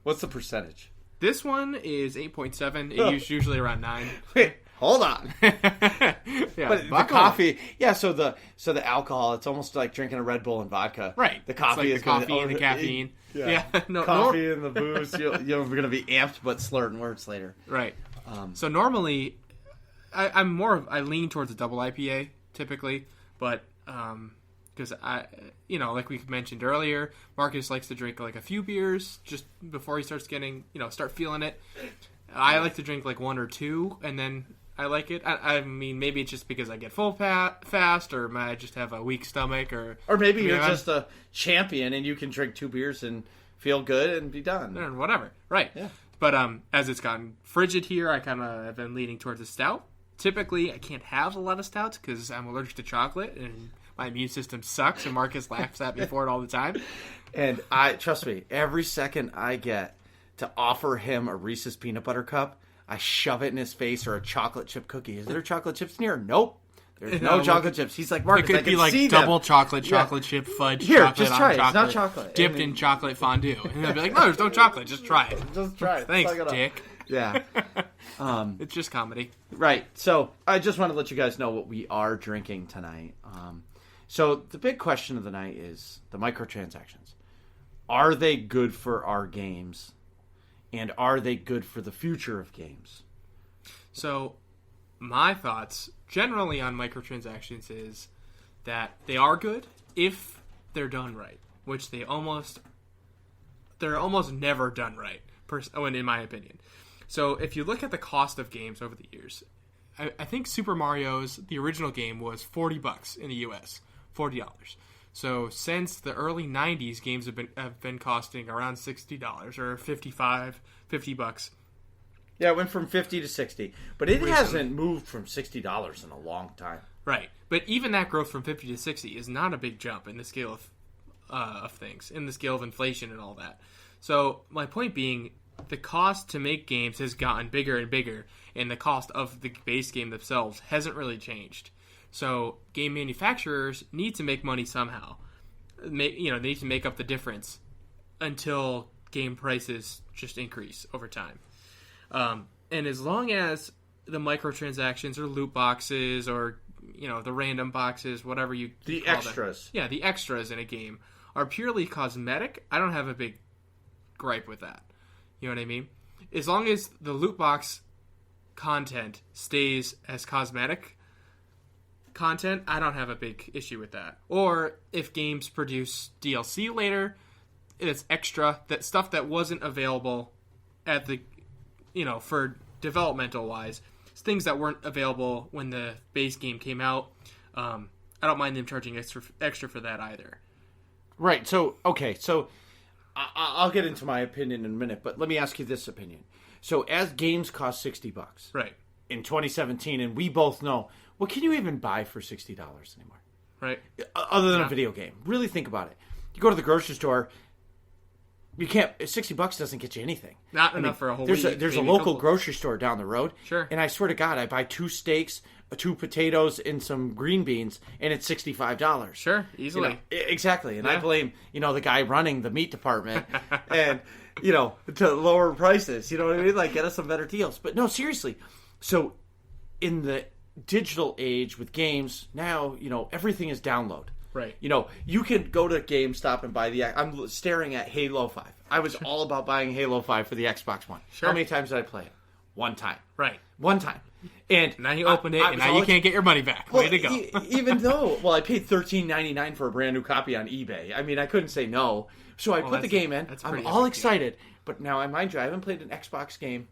What's the percentage? This one is 8.7. It's usually around 9. Wait, hold on. Yeah, but the coffee, so the alcohol, it's almost like drinking a Red Bull and vodka. Right. The coffee is the coffee and the caffeine. Yeah. Coffee and the booze. You're going to be amped, but slurring words later. Right. So normally, I lean towards a double IPA typically, but because like we mentioned earlier, Marcus likes to drink like a few beers just before he starts getting, start feeling it. I like to drink like one or two, and then I like it. I mean, maybe it's just because I get full fast, or I just have a weak stomach, or maybe you're just a champion and you can drink 2 beers and feel good and be done. Or whatever, right? Yeah. But as it's gotten frigid here, I kind of have been leaning towards a stout. Typically, I can't have a lot of stouts because I'm allergic to chocolate and my immune system sucks, and Marcus laughs at me for it all the time. And trust me, every second I get to offer him a Reese's peanut butter cup, I shove it in his face, or a chocolate chip cookie. Is there chocolate chips in here? Nope. There's no chocolate chips. He's like, Marcus, it could be like double chocolate chip fudge. Here, chocolate just try it. Chocolate, it's not chocolate. Dipped in chocolate fondue. And they'll be like, no, there's no chocolate. Just try it. Just try it. Thanks, Dick. Yeah. It's just comedy. Right. So I just want to let you guys know what we are drinking tonight. So the big question of the night is the microtransactions. Are they good for our games? And are they good for the future of games? So my thoughts generally on microtransactions is that they are good if they're done right, which they're almost never done right, in my opinion. So if you look at the cost of games over the years, I think Super Mario's, the original game, was $40 in the US, $40. So since the early 90s, games have been costing around $60 or $50. Yeah, it went from 50 to 60, but it hasn't moved from $60 in a long time. Right, but even that growth from 50 to 60 is not a big jump in the scale of things, in the scale of inflation and all that. So my point being, the cost to make games has gotten bigger and bigger, and the cost of the base game themselves hasn't really changed. So game manufacturers need to make money somehow. They need to make up the difference until game prices just increase over time. And as long as the microtransactions or loot boxes or the random boxes, whatever you the call extras, them, the extras in a game are purely cosmetic, I don't have a big gripe with that. You know what I mean? As long as the loot box content stays as cosmetic content, I don't have a big issue with that. Or if games produce DLC later, it's extra, that stuff that wasn't available at the, for developmental wise, things that weren't available when the base game came out. I don't mind them charging extra for that either. Right. So, okay. So I'll get into my opinion in a minute, but let me ask you this opinion. So as games cost $60, right, in 2017, and we both know, what can you even buy for $60 anymore? Right. Other than a video game. Really think about it. You go to the grocery store, you can't. $60 doesn't get you anything. Not enough for a whole week. There's a local grocery store down the road. Sure. And I swear to God, I buy 2 steaks, 2 potatoes, and some green beans, and it's $65. Sure, easily. Exactly. And I blame the guy running the meat department, and to lower prices. You know what I mean? Like, get us some better deals. But no, seriously. So in the digital age with games now, everything is download. Right. You can go to GameStop and buy I'm staring at Halo 5. I was all about buying Halo 5 for the Xbox One. Sure. How many times did I play it? One time. Right. One time. And Now you opened it, I and was now you always- can't get your money back. Well, Way to go. Even though, I paid $13.99 for a brand new copy on eBay. I mean, I couldn't say no. So I put the game in. that's I'm pretty all epic, excited. But now, mind you, I haven't played an Xbox game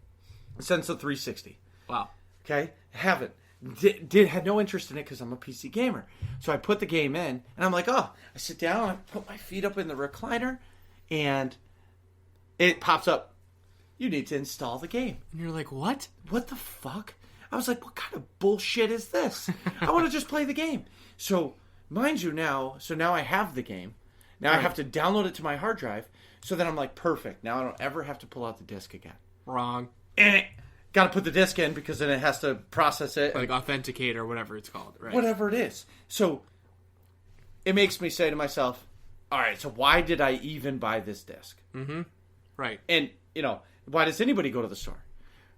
since the 360. Wow. Okay? Haven't. Had no interest in it because I'm a PC gamer. So I put the game in, and I'm like, I sit down, I put my feet up in the recliner, and it pops up. You need to install the game. And you're like, what? What the fuck? I was like, what kind of bullshit is this? I want to just play the game. So, mind you now I have the game. Now I have to download it to my hard drive. So then I'm like, perfect. Now I don't ever have to pull out the disc again. Wrong. Got to put the disc in because then it has to process it. Like authenticate or whatever it's called, right? Whatever it is. So, it makes me say to myself, all right, so why did I even buy this disc? Mm-hmm. Right. And, why does anybody go to the store?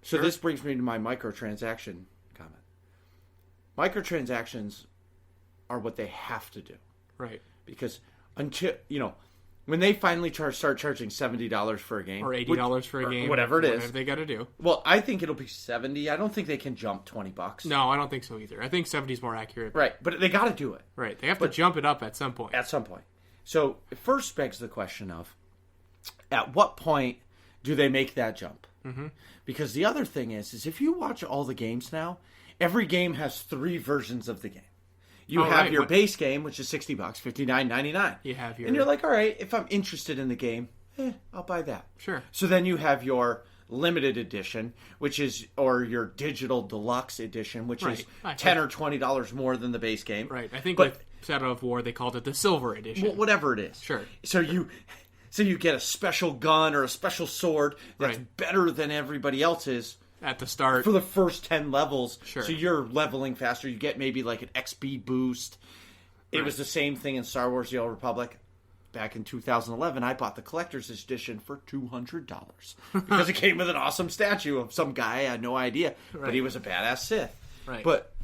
So this brings me to my microtransaction comment. Microtransactions are what they have to do. Right. Because until, when they finally start charging $70 for a game. Or $80 for a game. Whatever it is. Whatever they got to do. Well, I think it'll be $70. I don't think they can jump $20. No, I don't think so either. I think 70 is more accurate. Right. But they got to do it. Right. They have to jump it up at some point. At some point. So it first begs the question of, at what point do they make that jump? Mm-hmm. Because the other thing is if you watch all the games now, every game has 3 versions of the game. You have your base game, which is $60, $59.99. You have your... And you're like, all right, if I'm interested in the game, I'll buy that. Sure. So then you have your limited edition, or your digital deluxe edition, which is $10 or $20 more than the base game. Right. I think with Shadow of War, they called it the Silver Edition. Well, whatever it is. Sure. So you get a special gun or a special sword that's better than everybody else's at the start for the first 10 levels. Sure. So you're leveling faster. You get maybe like an XP boost. It was the same thing in Star Wars: The Old Republic. Back in 2011, I bought the collector's edition for $200 because it came with an awesome statue of some guy. I had no idea, but he was a badass Sith. Right. But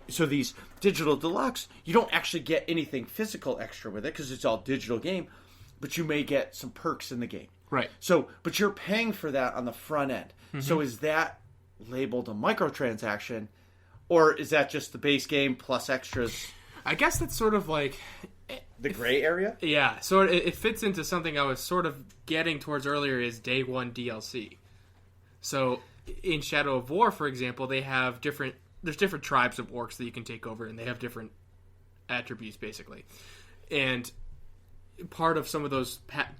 so these digital deluxe, you don't actually get anything physical extra with it because it's all digital game, but you may get some perks in the game. Right. So, but you're paying for that on the front end. Mm-hmm. So is that labeled a microtransaction, or is that just the base game plus extras? I guess that's sort of like the gray area. Yeah, so it fits into something I was sort of getting towards earlier. Is day one DLC. So in Shadow of War, for example, they have there's different tribes of orcs that you can take over, and they have different attributes basically. And part of some of those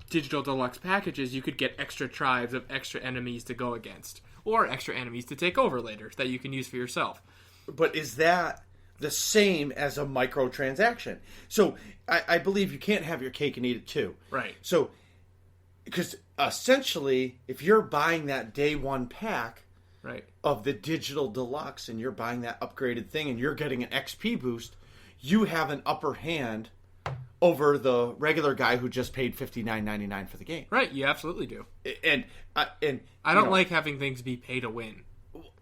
digital deluxe packages, you could get extra tribes of extra enemies to go against, or extra enemies to take over later that you can use for yourself. But is that the same as a microtransaction? So I believe you can't have your cake and eat it too. Right. So, because essentially, if you're buying that day one pack of the digital deluxe and you're buying that upgraded thing and you're getting an XP boost, you have an upper hand over the regular guy who just paid $59.99 for the game. Right, you absolutely do. And I don't like having things be pay to win.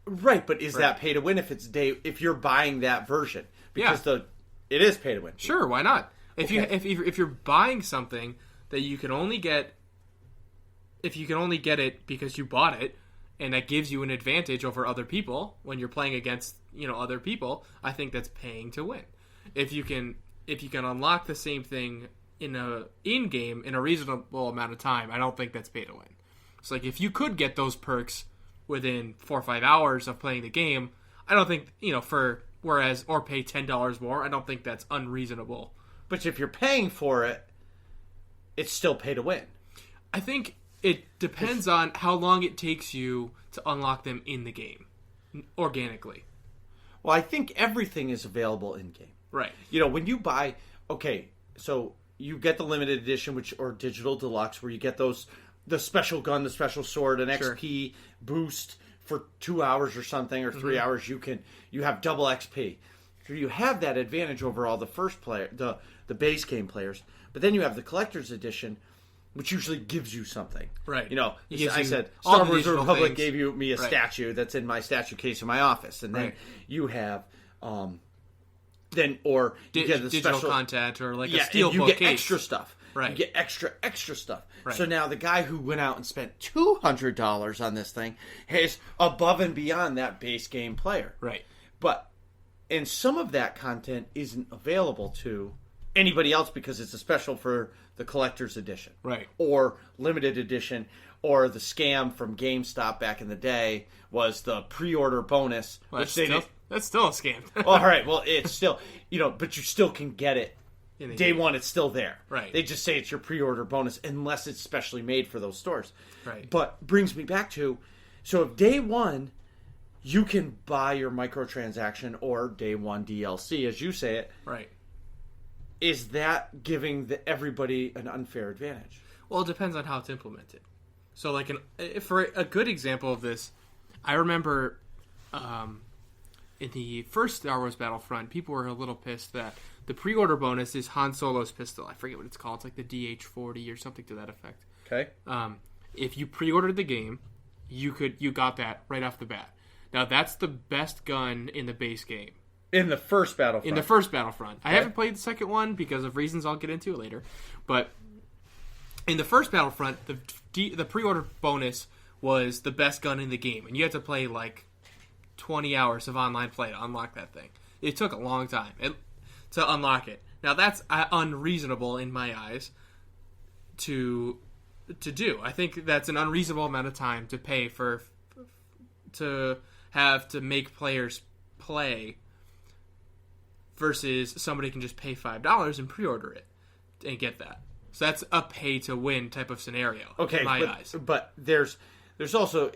Right, but is that pay to win if you're buying that version? Because it is pay to win. Sure, why not? If you're buying something that you can only get it because you bought it, and that gives you an advantage over other people when you're playing against other people, I think that's paying to win. If you can unlock the same thing in game in a reasonable amount of time, I don't think that's pay to win. It's like if you could get those perks within 4 or 5 hours of playing the game, I don't think or pay $10 more. I don't think that's unreasonable. But if you're paying for it, it's still pay to win. I think it depends on how long it takes you to unlock them in the game organically. Well, I think everything is available in game. Right. When you buy, so you get the limited edition, or digital deluxe, where you get the special gun, the special sword, an XP boost for 2 hours or something, or 3 hours. You have double XP. So you have that advantage over all the first player, the base game players. But then you have the collector's edition, which usually gives you something. Right. I said all Star the Wars: The Republic things. gave me a statue that's in my statue case in my office, and then you have. You get the digital special content or like a and steelbook you get case. extra stuff. Right. You get extra stuff. Right. So now the guy who went out and spent $200 on this thing is above and beyond that base game player. Right. But and some of that content isn't available to anybody else because it's a special for the collector's edition. Right. Or limited edition, or the scam from GameStop back in the day was the pre-order bonus. Well, which they did. that's still a scam. All right, well, it's still, but you still can get it. In the Day game. one, it's still there. Right. They just say it's your pre-order bonus unless it's specially made for those stores. Right. But brings me back to, so if day one, you can buy your microtransaction or day one DLC, as you say it, Right. is that giving everybody an unfair advantage? Well, it depends on how it's implemented. So, like, for a good example of this, I remember in the first Star Wars Battlefront, people were a little pissed that the pre-order bonus is Han Solo's pistol. I forget what it's called. It's like the DH-40 or something to that effect. Okay. If you pre-ordered the game, you got that right off the bat. Now, that's the best gun in the base game. In the first Battlefront. In the first Battlefront. Okay. I haven't played the second one because of reasons I'll get into later. But in the first Battlefront, the pre-order bonus was the best gun in the game. And you had to play like 20 hours of online play to unlock that thing. It took a long time to unlock it. Now, that's unreasonable in my eyes to do. I think that's an unreasonable amount of time to pay to make players play versus somebody can just pay $5 and pre-order it and get that. So that's a pay-to-win type of scenario in my eyes. But there's also,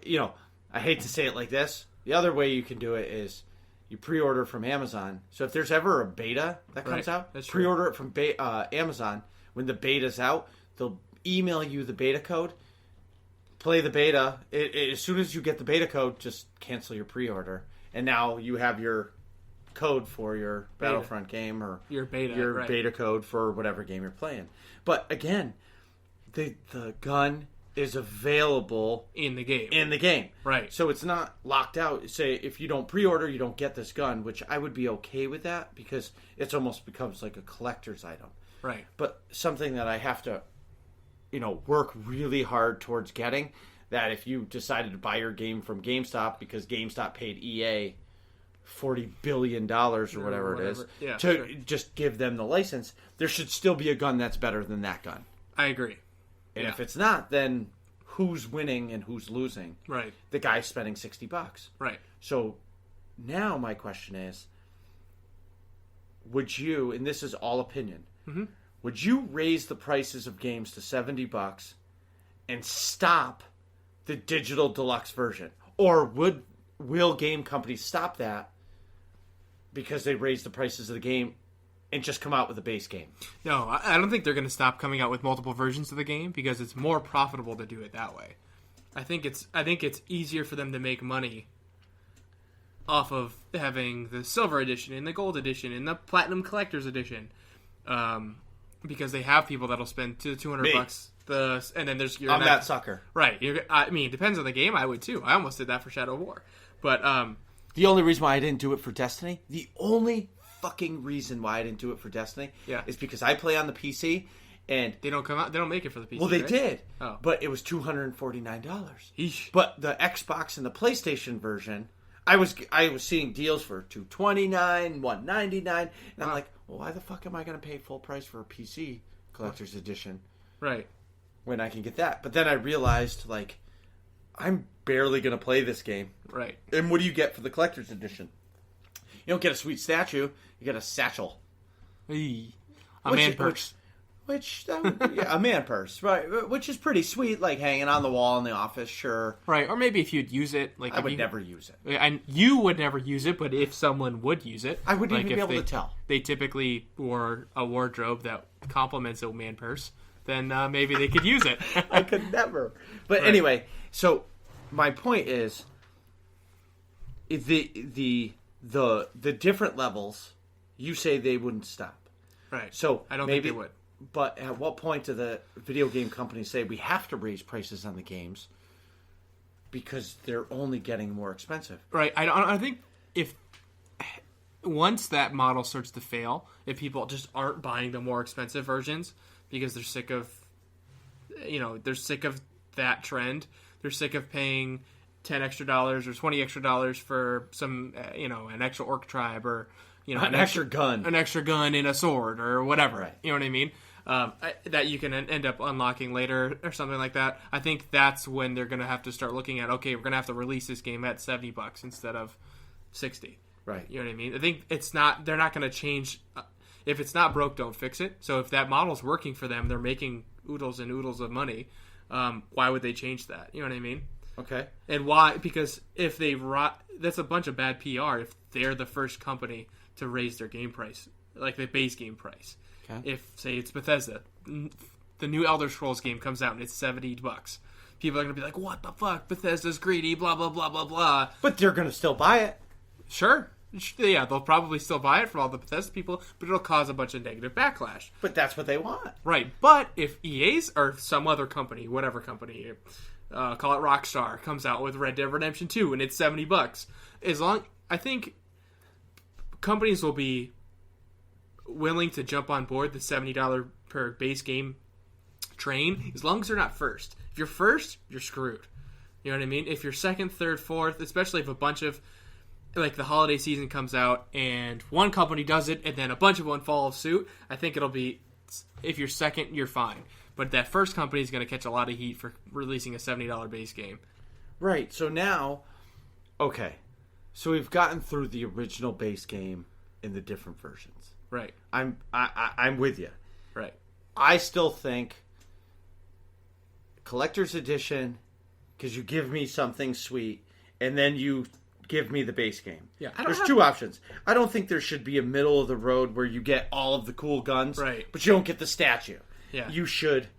I hate to say it like this, the other way you can do it is you pre-order from Amazon. So if there's ever a beta that comes out, that's true. pre-order it from Amazon. When the beta's out, they'll email you the beta code, play the beta. As soon as you get the beta code, just cancel your pre-order. And now you have your code for your Battlefront game or your beta code for whatever game you're playing. But again, the gun is available in the game. Right. So it's not locked out. Say if you don't pre-order, you don't get this gun, which I would be okay with that because it's almost becomes like a collector's item. Right. But something that I have to work really hard towards getting, that if you decided to buy your game from GameStop because GameStop paid EA $40 billion or whatever it is to just give them the license, there should still be a gun that's better than that gun. I agree. And if it's not, then who's winning and who's losing? Right. The guy spending $60. Right. So now my question is, would you, and this is all opinion, would you raise the prices of games to $70 and stop the digital deluxe version? Or will game companies stop that because they raise the prices of the game and just come out with a base game? No, I don't think they're going to stop coming out with multiple versions of the game because it's more profitable to do it that way. I think it's easier for them to make money off of having the silver edition and the gold edition and the platinum collector's edition, because they have people that'll spend $200. And then there's I'm that sucker. Right. It depends on the game. I would too. I almost did that for Shadow of War, but the only reason why I didn't do it for Destiny, the only fucking reason why I didn't do it for Destiny, is because I play on the PC and they don't come out. They don't make it for the PC. Well, they right? did, oh. But it was $249. Eesh. But the Xbox and the PlayStation version, I was seeing deals for $229, $199, and I'm like, well, why the fuck am I going to pay full price for a PC collector's edition? Right. When I can get that. But then I realized, like, I'm barely going to play this game. Right. And what do you get for the collector's edition? You don't get a sweet statue. You get a satchel. A man purse. A man purse, right? Which is pretty sweet, like hanging on the wall in the office, sure. Right, or maybe if you'd use it, like I would never use it. And you would never use it, but if someone would use it, I wouldn't even be able to tell. They typically wore a wardrobe that complements a man purse. Then maybe they could use it. I could never. But anyway, so my point is the different levels. You say they wouldn't stop, right? So I don't think they would. But at what point do the video game companies say we have to raise prices on the games because they're only getting more expensive? Right. I think if once that model starts to fail, if people just aren't buying the more expensive versions because they're sick of, they're sick of that trend, they're sick of paying $10 extra or $20 extra for some, an extra orc tribe or, an extra gun, and a sword or whatever. Right. You know what I mean? That you can end up unlocking later or something like that. I think that's when they're going to have to start looking at, okay, we're going to have to release this game at $70 instead of $60. Right. You know what I mean? I think they're not going to change. If it's not broke, don't fix it. So if that model's working for them, they're making oodles and oodles of money. Why would they change that? You know what I mean? Okay. And why? Because if that's a bunch of bad PR if they're the first company to raise their game price, like the base game price. Okay. If, say, it's Bethesda, the new Elder Scrolls game comes out and it's $70, people are going to be like, what the fuck? Bethesda's greedy, blah, blah, blah, blah, blah. But they're going to still buy it. Sure. Yeah, they'll probably still buy it from all the Bethesda people, but it'll cause a bunch of negative backlash. But that's what they want. Right. But if EA's or some other company, whatever company, call it Rockstar, comes out with Red Dead Redemption 2 and it's $70, I think companies will be willing to jump on board the $70 per base game train as long as they're not first. If you're first, you're screwed. You know what I mean? If you're second, third, fourth, especially if a bunch of, like, the holiday season comes out and one company does it and then a bunch of one follow suit, I think it'll be, if you're second, you're fine. But that first company is going to catch a lot of heat for releasing a $70 base game. Right. So now, okay. So we've gotten through the original base game in the different versions. Right. I'm with you. Right. I still think collector's edition, because you give me something sweet, and then you give me the base game. Yeah. There's two options. I don't think there should be a middle of the road where you get all of the cool guns, right, but you don't get the statue. Yeah. You should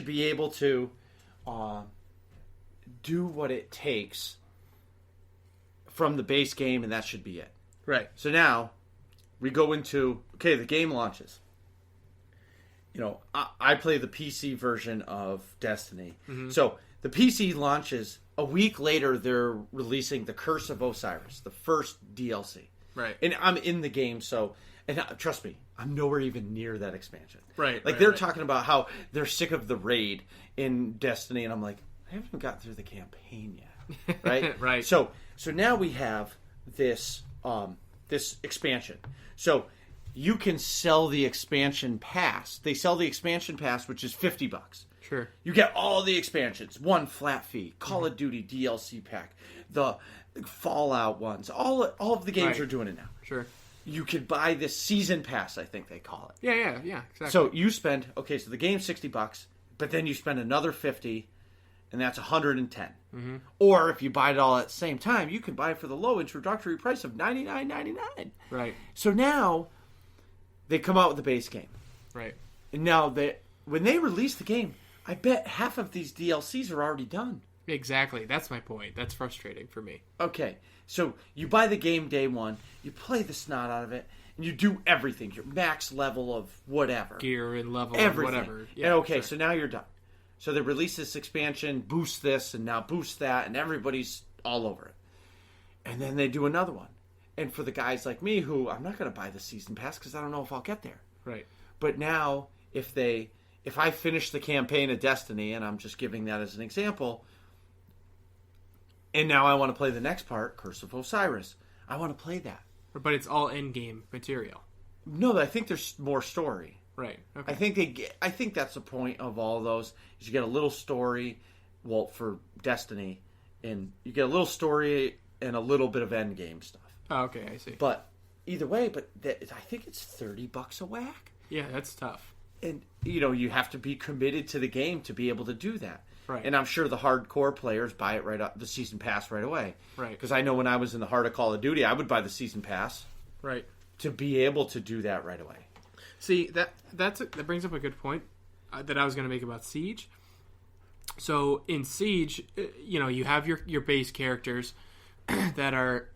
be able to do what it takes from the base game, and that should be it. Right. So now we go into, okay, the game launches. I play the PC version of Destiny. Mm-hmm. So the PC launches. A week later, they're releasing The Curse of Osiris, the first DLC. Right. And I'm in the game, and trust me, I'm nowhere even near that expansion. Right. Like, they're talking about how they're sick of the raid in Destiny, and I'm like, I haven't gotten through the campaign yet. Right? Right. So now we have this expansion. So you can sell the expansion pass. They sell the expansion pass, which is $50. Sure. You get all the expansions, one flat fee, Call of Duty DLC pack, the Fallout ones. All of the games are doing it now. Sure. You could buy this season pass, I think they call it. Yeah, exactly. So you spend, so the game's $60, but then you spend another $50, and that's $110. Mm-hmm. Or if you buy it all at the same time, you can buy it for the low introductory price of $99.99. Right. So now they come out with the base game. Right. And now when they release the game, I bet half of these DLCs are already done. Exactly. That's my point. That's frustrating for me. Okay. So you buy the game day one, you play the snot out of it, and you do everything. Your max level of whatever. Gear and level everything. and whatever. Yeah, and okay, so now you're done. So they release this expansion, boost this, and now boost that, and everybody's all over it. And then they do another one. And for the guys like me who, I'm not going to buy the season pass because I don't know if I'll get there. Right. But now, if I finish the campaign of Destiny, and I'm just giving that as an example, and now I want to play the next part, Curse of Osiris, I want to play that. But it's all in-game material. No, I think there's more story. Right. Okay. I think that's the point of all those, is you get a little story, for Destiny, and you get a little story and a little bit of end game stuff. Oh, okay, I see. But either way, I think it's $30 a whack. Yeah, that's tough. And, you have to be committed to the game to be able to do that. Right. And I'm sure the hardcore players buy it right up, the season pass right away. Right. Because I know when I was in the heart of Call of Duty, I would buy the season pass. Right. To be able to do that right away. See, that brings up a good point that I was going to make about Siege. So in Siege, you have your base characters that are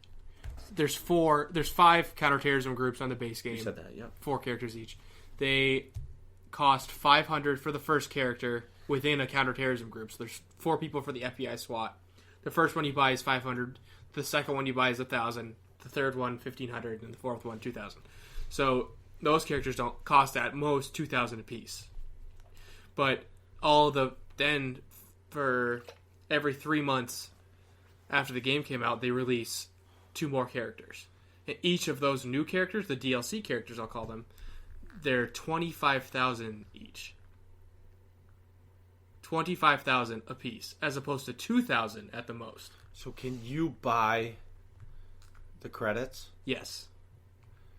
there's 5 counterterrorism groups on the base game. You said that, yeah. 4 characters each. They cost $500 for the first character within a counterterrorism group. So there's 4 people for the FBI SWAT. The first one you buy is $500. The second one you buy is $1,000. the third one 1,500, and the fourth one 2,000. So those characters don't cost at most 2,000 apiece. But then for every 3 months after the game came out, they release 2 more characters. And each of those new characters, the DLC characters, I'll call them, they're 25,000 each. 25,000 apiece, as opposed to 2,000 at the most. So can you buy the credits? Yes.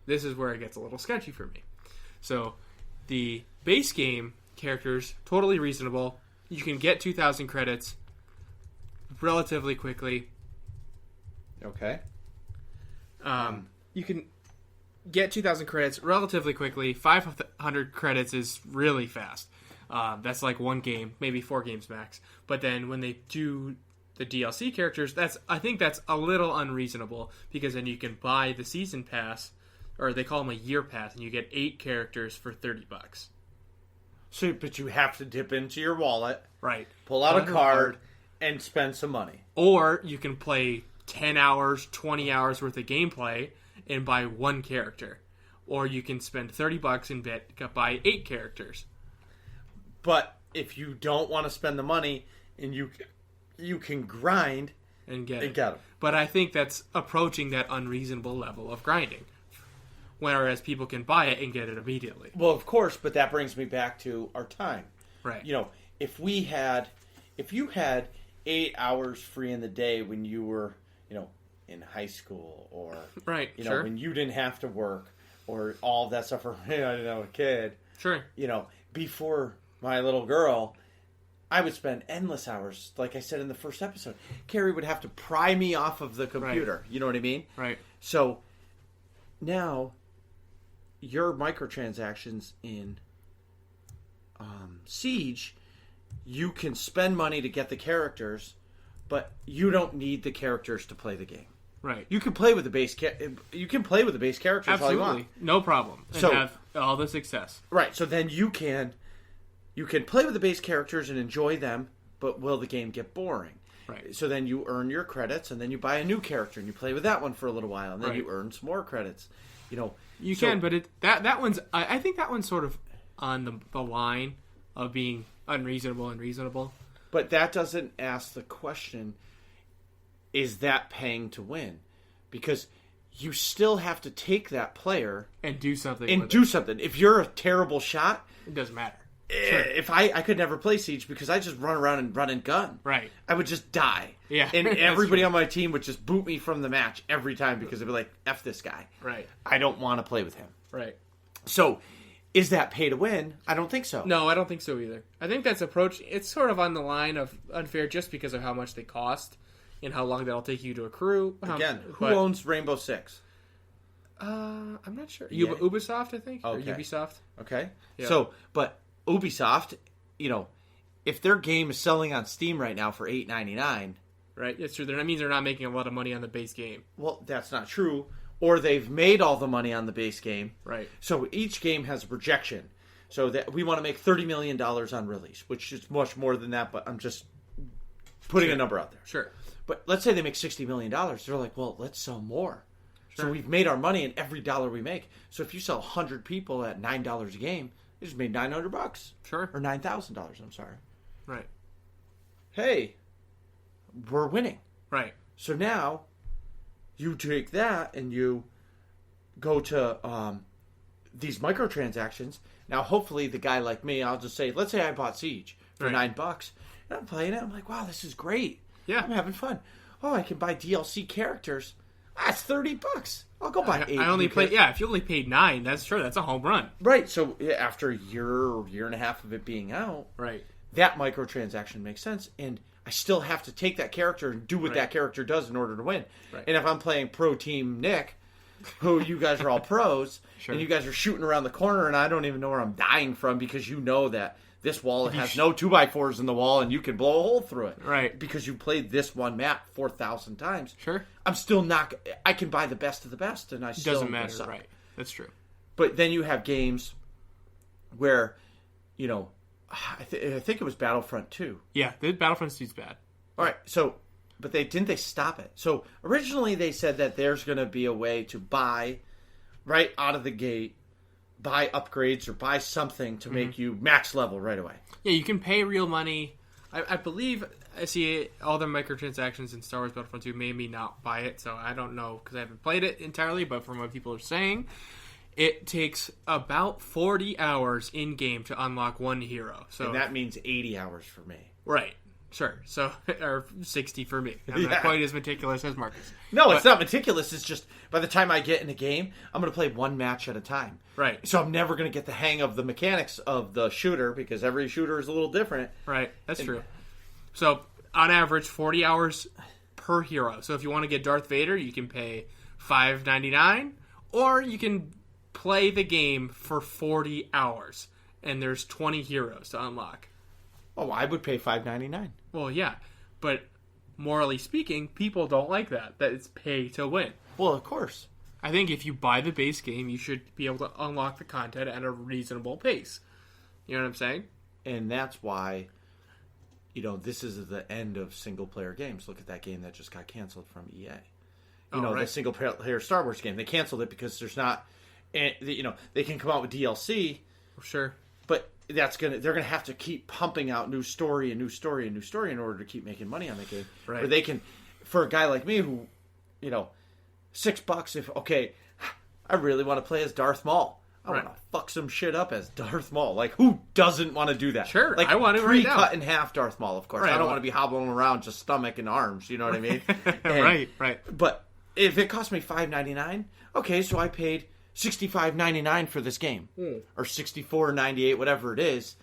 This is where it gets a little sketchy for me. So, the base game characters, totally reasonable. You can get 2,000 credits relatively quickly. Okay. You can get 2,000 credits relatively quickly. 500 credits is really fast. That's like 1 game, maybe 4 games max. But then when they do the DLC characters, I think that's a little unreasonable, because then you can buy the season pass, or they call them a year pass, and you get 8 characters for $30. So, but you have to dip into your wallet, Right. pull out a card, and spend some money. Or you can play 10 hours, 20 hours worth of gameplay and buy 1 character. Or you can spend $30 and buy 8 characters. But if you don't want to spend the money, and you can grind And get and it. get them. But I think that's approaching that unreasonable level of grinding. Whereas people can buy it and get it immediately. Well, of course, but that brings me back to our time. Right. You know, if you had 8 hours free in the day when you were, in high school, or Right, sure, when you didn't have to work, or all that stuff, or I don't know, a kid, Sure. Before my little girl, I would spend endless hours. Like I said in the first episode, Carrie would have to pry me off of the computer. Right. You know what I mean? Right. So now your microtransactions in Siege, you can spend money to get the characters, but you don't need the characters to play the game. Right. You can play with the base. You can play with the base characters all you want. Absolutely. No problem. And have all the success. Right. So then you can play with the base characters and enjoy them, but will the game get boring? Right. So then you earn your credits, and then you buy a new character, and you play with that one for a little while, and then Right. you earn some more credits. You can, but that one's. I think that one's sort of on the line of being unreasonable and reasonable. But that doesn't ask the question: is that paying to win? Because you still have to take that player and do something. If you're a terrible shot, it doesn't matter. Sure. If I could never play Siege because I just run around and run and gun. Right. I would just die. Yeah. And everybody on my team would just boot me from the match every time because they'd be like, F this guy. Right. I don't want to play with him. Right. So, is that pay to win? I don't think so. No, I don't think so either. I think that's it's sort of on the line of unfair just because of how much they cost and how long that'll take you to accrue. Again, who owns Rainbow Six? I'm not sure. Yeah. Ubisoft, I think? Okay. Or Ubisoft. Okay. Yeah. So, but Ubisoft, if their game is selling on Steam right now for $8.99, right? That's true. That means they're not making a lot of money on the base game. Well, that's not true. Or they've made all the money on the base game. Right. So each game has a projection. So that we want to make $30 million on release, which is much more than that, but I'm just putting a number out there. Sure. But let's say they make $60 million. They're like, well, let's sell more. Sure. So we've made our money in every dollar we make. So if you sell 100 people at $9 a game, you just made $900. Sure. Or $9,000, I'm sorry. Right. Hey, we're winning. Right. So now you take that and you go to these microtransactions. Now, hopefully, the guy like me, I'll just say, let's say I bought Siege for $9, and I'm playing it. I'm like, wow, this is great. Yeah, I'm having fun. Oh, I can buy DLC characters. That's $30. I'll go buy 8. I only play. Yeah, if you only paid $9, that's sure. That's a home run. Right. So after a year and a half of it being out, right, that microtransaction makes sense, and I still have to take that character and do what that character does in order to win. Right. And if I'm playing Pro Team Nick, who you guys are all pros, sure. and you guys are shooting around the corner, and I don't even know where I'm dying from because you know that this wall has no 2x4s in the wall, and you can blow a hole through it. Right. Because you played this one map 4,000 times. Sure. I'm still not... I can buy the best of the best, and I still... Doesn't matter, suck. Right. That's true. But then you have games where, I think it was Battlefront 2. Yeah, the Battlefront 2's bad. All right, so but they stop it. So originally they said that there's going to be a way to buy right out of the gate, buy upgrades or buy something to make you max level right away. Yeah, you can pay real money. I believe I see all the microtransactions in Star Wars Battlefront 2 made me not buy it, so I don't know because I haven't played it entirely, but from what people are saying, it takes about 40 hours in-game to unlock one hero. So And that means 80 hours for me. Right. Sure. So, or 60 for me. I'm not quite as meticulous as Marcus. No, it's not meticulous. It's just by the time I get in a game, I'm going to play one match at a time. Right. So I'm never going to get the hang of the mechanics of the shooter because every shooter is a little different. Right. That's true. So, on average, 40 hours per hero. So, if you want to get Darth Vader, you can pay $5.99, or you can play the game for 40 hours, and there's 20 heroes to unlock. Oh, I would pay $5.99. Well, yeah, but morally speaking, people don't like that it's pay to win. Well, of course. I think if you buy the base game, you should be able to unlock the content at a reasonable pace. You know what I'm saying? And that's why, this is the end of single-player games. Look at that game that just got canceled from EA. The single-player Star Wars game. They canceled it because there's not, they can come out with DLC. Sure. But they're gonna have to keep pumping out new story in order to keep making money on the game. Right. Or they can, for a guy like me who, $6 I really want to play as Darth Maul. I want to fuck some shit up as Darth Maul. Like, who doesn't want to do that? Sure, like, I want to right now. Pre-cut in half Darth Maul, of course. Right, I don't want to be hobbling around just stomach and arms. You know what I mean? Right. But if it cost me $5.99, okay, so I paid $65.99 for this game, or $64.98, whatever it is,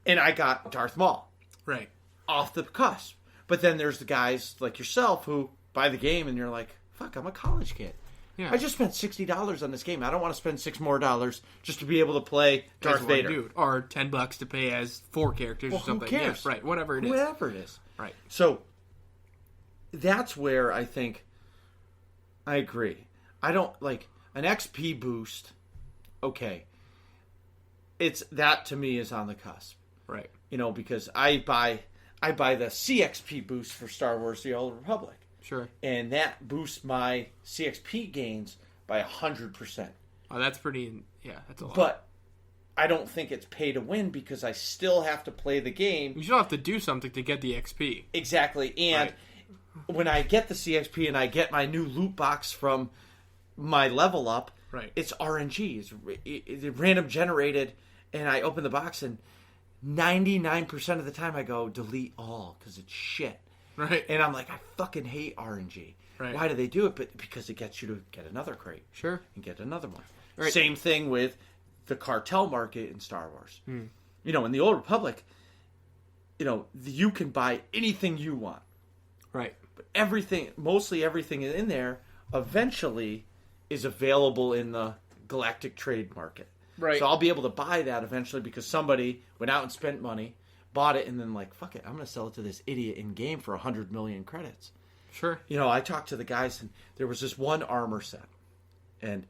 and I got Darth Maul, right, off the cusp. But then there's the guys like yourself who buy the game and you're like, "Fuck, I'm a college kid. Yeah. I just spent $60 on this game. I don't want to spend $6 more just to be able to play Darth Vader, dude, or $10 to pay as 4 characters or something. Who cares? Yeah, right, whatever it is. Whatever it is, right. So that's where I think I agree. I don't like. An XP boost, okay. It's that to me is on the cusp, right? Because I buy the CXP boost for Star Wars: The Old Republic, sure, and that boosts my CXP gains by 100%. Oh, that's pretty. Yeah, that's a lot. But I don't think it's pay to win because I still have to play the game. You still have to do something to get the XP. Exactly, and when I get the CXP and I get my new loot box from my level up, right? It's RNG. It's random generated, and I open the box, and 99% of the time I go delete all because it's shit. Right. And I'm like, I fucking hate RNG. Right. Why do they do it? But because it gets you to get another crate. Sure. And get another one. Right. Same thing with the cartel market in Star Wars. In the Old Republic, you can buy anything you want. Right. But mostly everything in there, eventually is available in the galactic trade market. Right. So I'll be able to buy that eventually because somebody went out and spent money, bought it, and then like, fuck it, I'm going to sell it to this idiot in game for 100 million credits. Sure. I talked to the guys, and there was this one armor set, and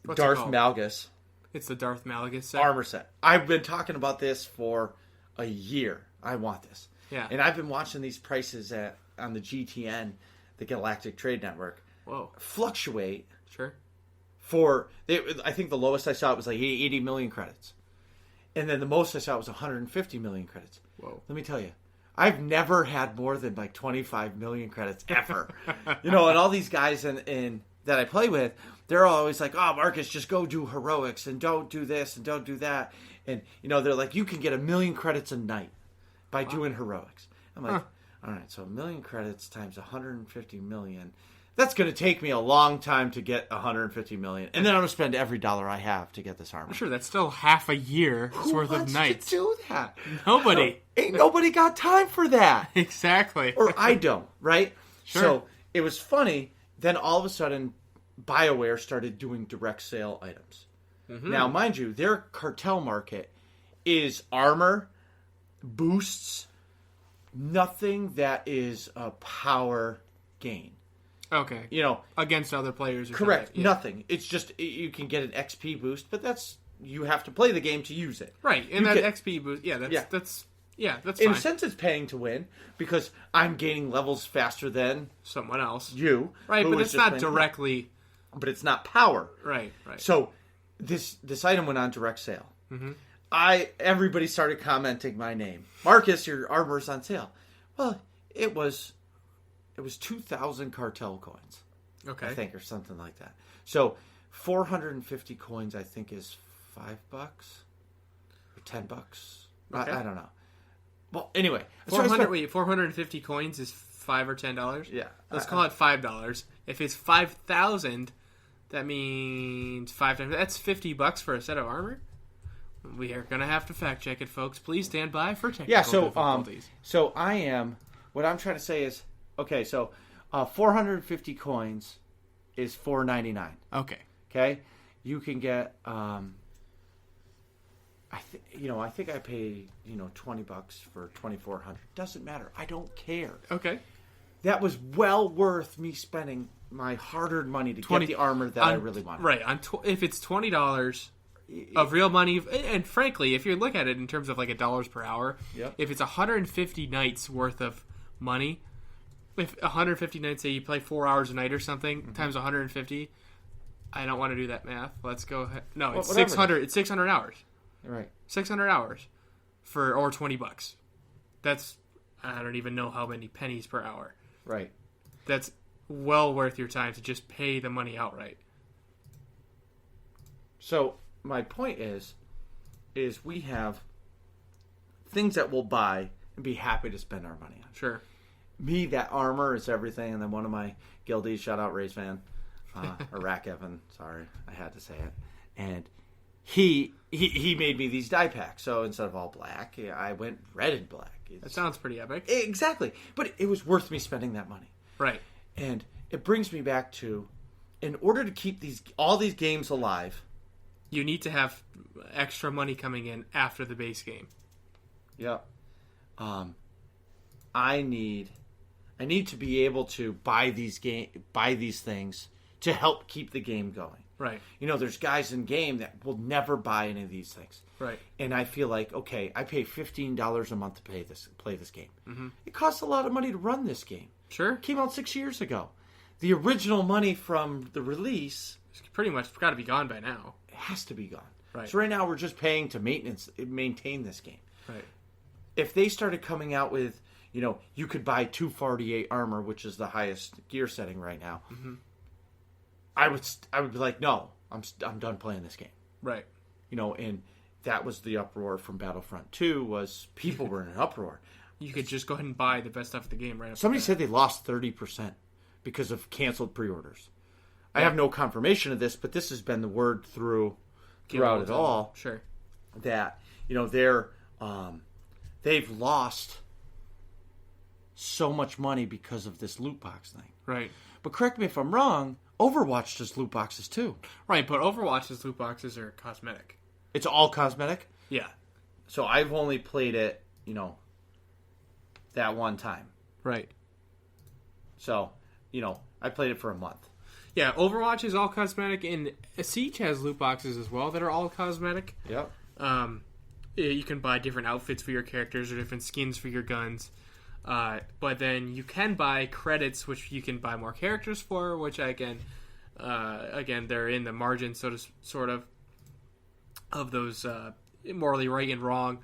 What's Darth it called? Malgus. It's the Darth Malgus set. Armor set. I've been talking about this for a year. I want this. Yeah. And I've been watching these prices on the GTN, the Galactic Trade Network, fluctuate. Sure. I think the lowest I saw it was like 80 million credits. And then the most I saw was 150 million credits. Whoa. Let me tell you, I've never had more than like 25 million credits ever. And all these guys that I play with, they're always like, oh, Marcus, just go do heroics and don't do this and don't do that. And, they're like, you can get 1 million credits a night by doing heroics. I'm like, all right, so 1 million credits times 150 million. That's going to take me a long time to get 150 million. And then I'm going to spend every dollar I have to get this armor. Sure, that's still half a year's worth of nights. Who wants to do that? Nobody. Ain't nobody got time for that. Exactly. Or I don't, right? Sure. So it was funny. Then all of a sudden, BioWare started doing direct sale items. Mm-hmm. Now, mind you, their cartel market is armor, boosts, nothing that is a power gain. Okay. Against other players. Or Correct. something. Yeah. Nothing. It's just you can get an XP boost, but you have to play the game to use it. Right. And that XP boost, that's Yeah, that's In fine. a sense, it's paying to win because I'm gaining levels faster than Someone else. you. Right, who but was it's just not playing- directly... But it's not power. Right. So this item went on direct sale. Mm-hmm. Everybody started commenting my name. Marcus, your armor's on sale. Well, it was 2,000 cartel coins, Okay. I think, or something like that. So 450 coins, I think, is $5 or $10. Okay. I don't know. Well, anyway, so I spent- 450 coins is $5 or $10? Yeah. Let's call it $5. If it's 5,000, that means 5 times. That's $50 for a set of armor? We are going to have to fact check it, folks. Please stand by for technical Yeah, so difficulties. so I am. What I'm trying to say is, okay, so 450 coins is $4.99. Okay. Okay, you can get. I think I pay $20 for 2,400. Doesn't matter. I don't care. Okay. That was well worth me spending my hard-earned money to get the armor that I really wanted. Right. If it's $20 of real money, and frankly, if you look at it in terms of like $1 per hour, Yep. if it's 150 nights worth of money, if 150 nights, say you play 4 hours a night or something, times 150, I don't want to do that math. Let's go ahead. No, it's whatever. 600. It's 600 hours. Right. 600 hours or $20. That's, I don't even know how many pennies per hour. Right. That's well worth your time to just pay the money outright. So my point is we have things that we'll buy and be happy to spend our money on. Sure. Me, that armor is everything, and then one of my guildies, shout out Race Van, or Rack Evan, sorry, I had to say it, and he made me these die packs. So instead of all black, I went red and black. That sounds pretty epic. Exactly, but it was worth me spending that money. Right. And it brings me back to, in order to keep all these games alive, You need to have extra money coming in after the base game. yeah, I need to be able to buy these things to help keep the game going. Right. There's guys in game that will never buy any of these things. Right. And I feel like, okay, I pay $15 a month to play this game. Mm-hmm. It costs a lot of money to run this game. Sure. It came out 6 years ago. The original money from the release It's pretty much got to be gone by now. has to be gone. Right. So right now we're just paying to maintain this game. Right. If they started coming out with, you could buy 248 armor, which is the highest gear setting right now, Mm-hmm. I would be like, no, I'm done playing this game. Right. And that was the uproar from Battlefront 2, was people were in an uproar. You could just go ahead and buy the best stuff of the game right up. Somebody said they lost 30% because of canceled pre-orders. I have no confirmation of this, but this has been the word throughout it all, Sure. that they've lost so much money because of this loot box thing. Right. But correct me if I'm wrong, Overwatch does loot boxes too. Right, but Overwatch's loot boxes are cosmetic. It's all cosmetic. Yeah. So I've only played it, that one time. Right. So, I played it for a month. Yeah, Overwatch is all cosmetic, and Siege has loot boxes as well that are all cosmetic. Yep. You can buy different outfits for your characters or different skins for your guns. But then you can buy credits, which you can buy more characters for, which again, they're in the margin, sort of those morally right and wrong.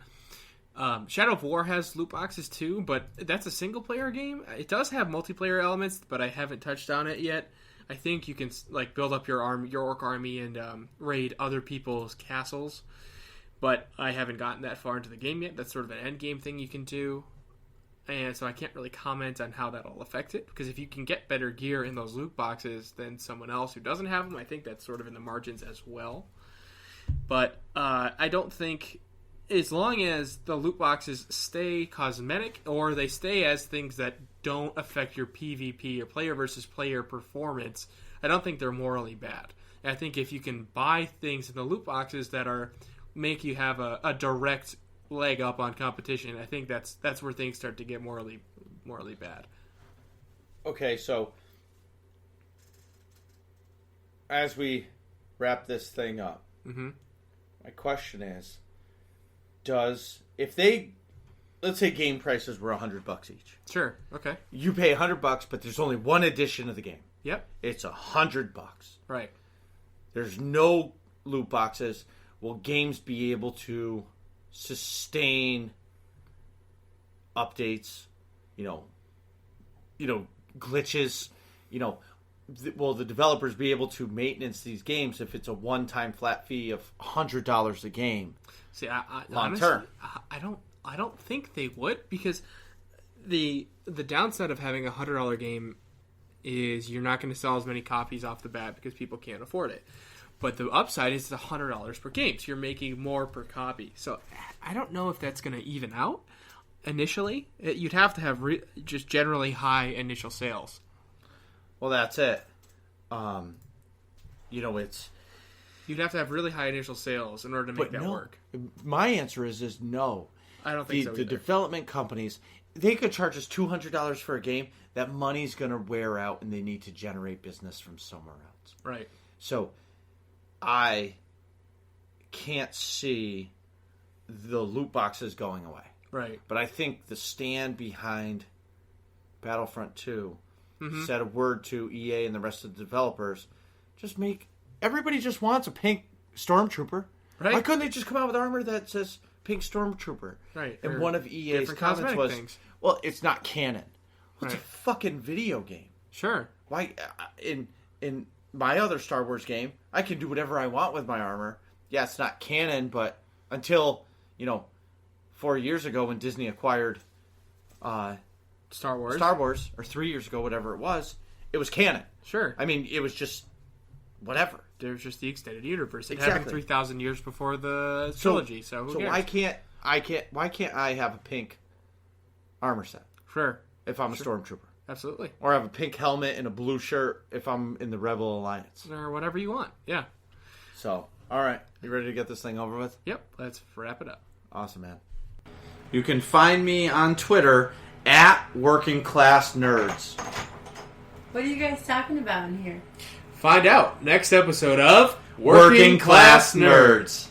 Shadow of War has loot boxes too, but that's a single player game. It does have multiplayer elements, but I haven't touched on it yet. I think you can build up your orc army and raid other people's castles, but I haven't gotten that far into the game yet. That's sort of an end game thing you can do. And so I can't really comment on how that'll affect it, because if you can get better gear in those loot boxes than someone else who doesn't have them, I think that's sort of in the margins as well. But I don't think, as long as the loot boxes stay cosmetic or they stay as things that don't affect your PvP or player versus player performance, I don't think they're morally bad. And I think if you can buy things in the loot boxes that make you have a direct leg up on competition, I think that's where things start to get morally bad. Okay, so as we wrap this thing up, my question is, if they let's say game prices were $100 each. Sure. Okay. You pay $100, but there's only one edition of the game. Yep. It's $100. Right. There's no loot boxes. Will games be able to sustain updates? Glitches. Will the developers be able to maintenance these games if it's a one-time flat fee of $100 a game? See, I long honestly, term. I don't think they would, because the downside of having $100 game is you're not going to sell as many copies off the bat because people can't afford it. But the upside is it's $100 per game, so you're making more per copy. So I don't know if that's going to even out initially. You'd have to have just generally high initial sales. Well, that's it. It's... You'd have to have really high initial sales in order to make that work. My answer is no. I don't think so either. The development companies, they could charge us $200 for a game. That money's going to wear out, and they need to generate business from somewhere else. Right. So I can't see the loot boxes going away. Right. But I think the stand behind Battlefront 2 said a word to EA and the rest of the developers. Everybody just wants a pink Stormtrooper. Right. Why couldn't they just come out with armor that says pink Stormtrooper? Right. And one of EA's comments was, well, it's not canon. Well, it's a fucking video game. Sure. Why in my other Star Wars game, I can do whatever I want with my armor. Yeah, it's not canon, but until, 4 years ago when Disney acquired Star Wars, or 3 years ago, whatever it was canon. Sure. I mean, it was just whatever. There's just the extended universe. It Exactly. happened 3,000 years before the trilogy, so who cares? why can't I have a pink armor set? Sure. If I'm a Stormtrooper. Absolutely. Or have a pink helmet and a blue shirt if I'm in the Rebel Alliance. Or whatever you want. Yeah. So, all right. You ready to get this thing over with? Yep. Let's wrap it up. Awesome, man. You can find me on Twitter at Working Class Nerds. What are you guys talking about in here? Find out next episode of Working Class Nerds.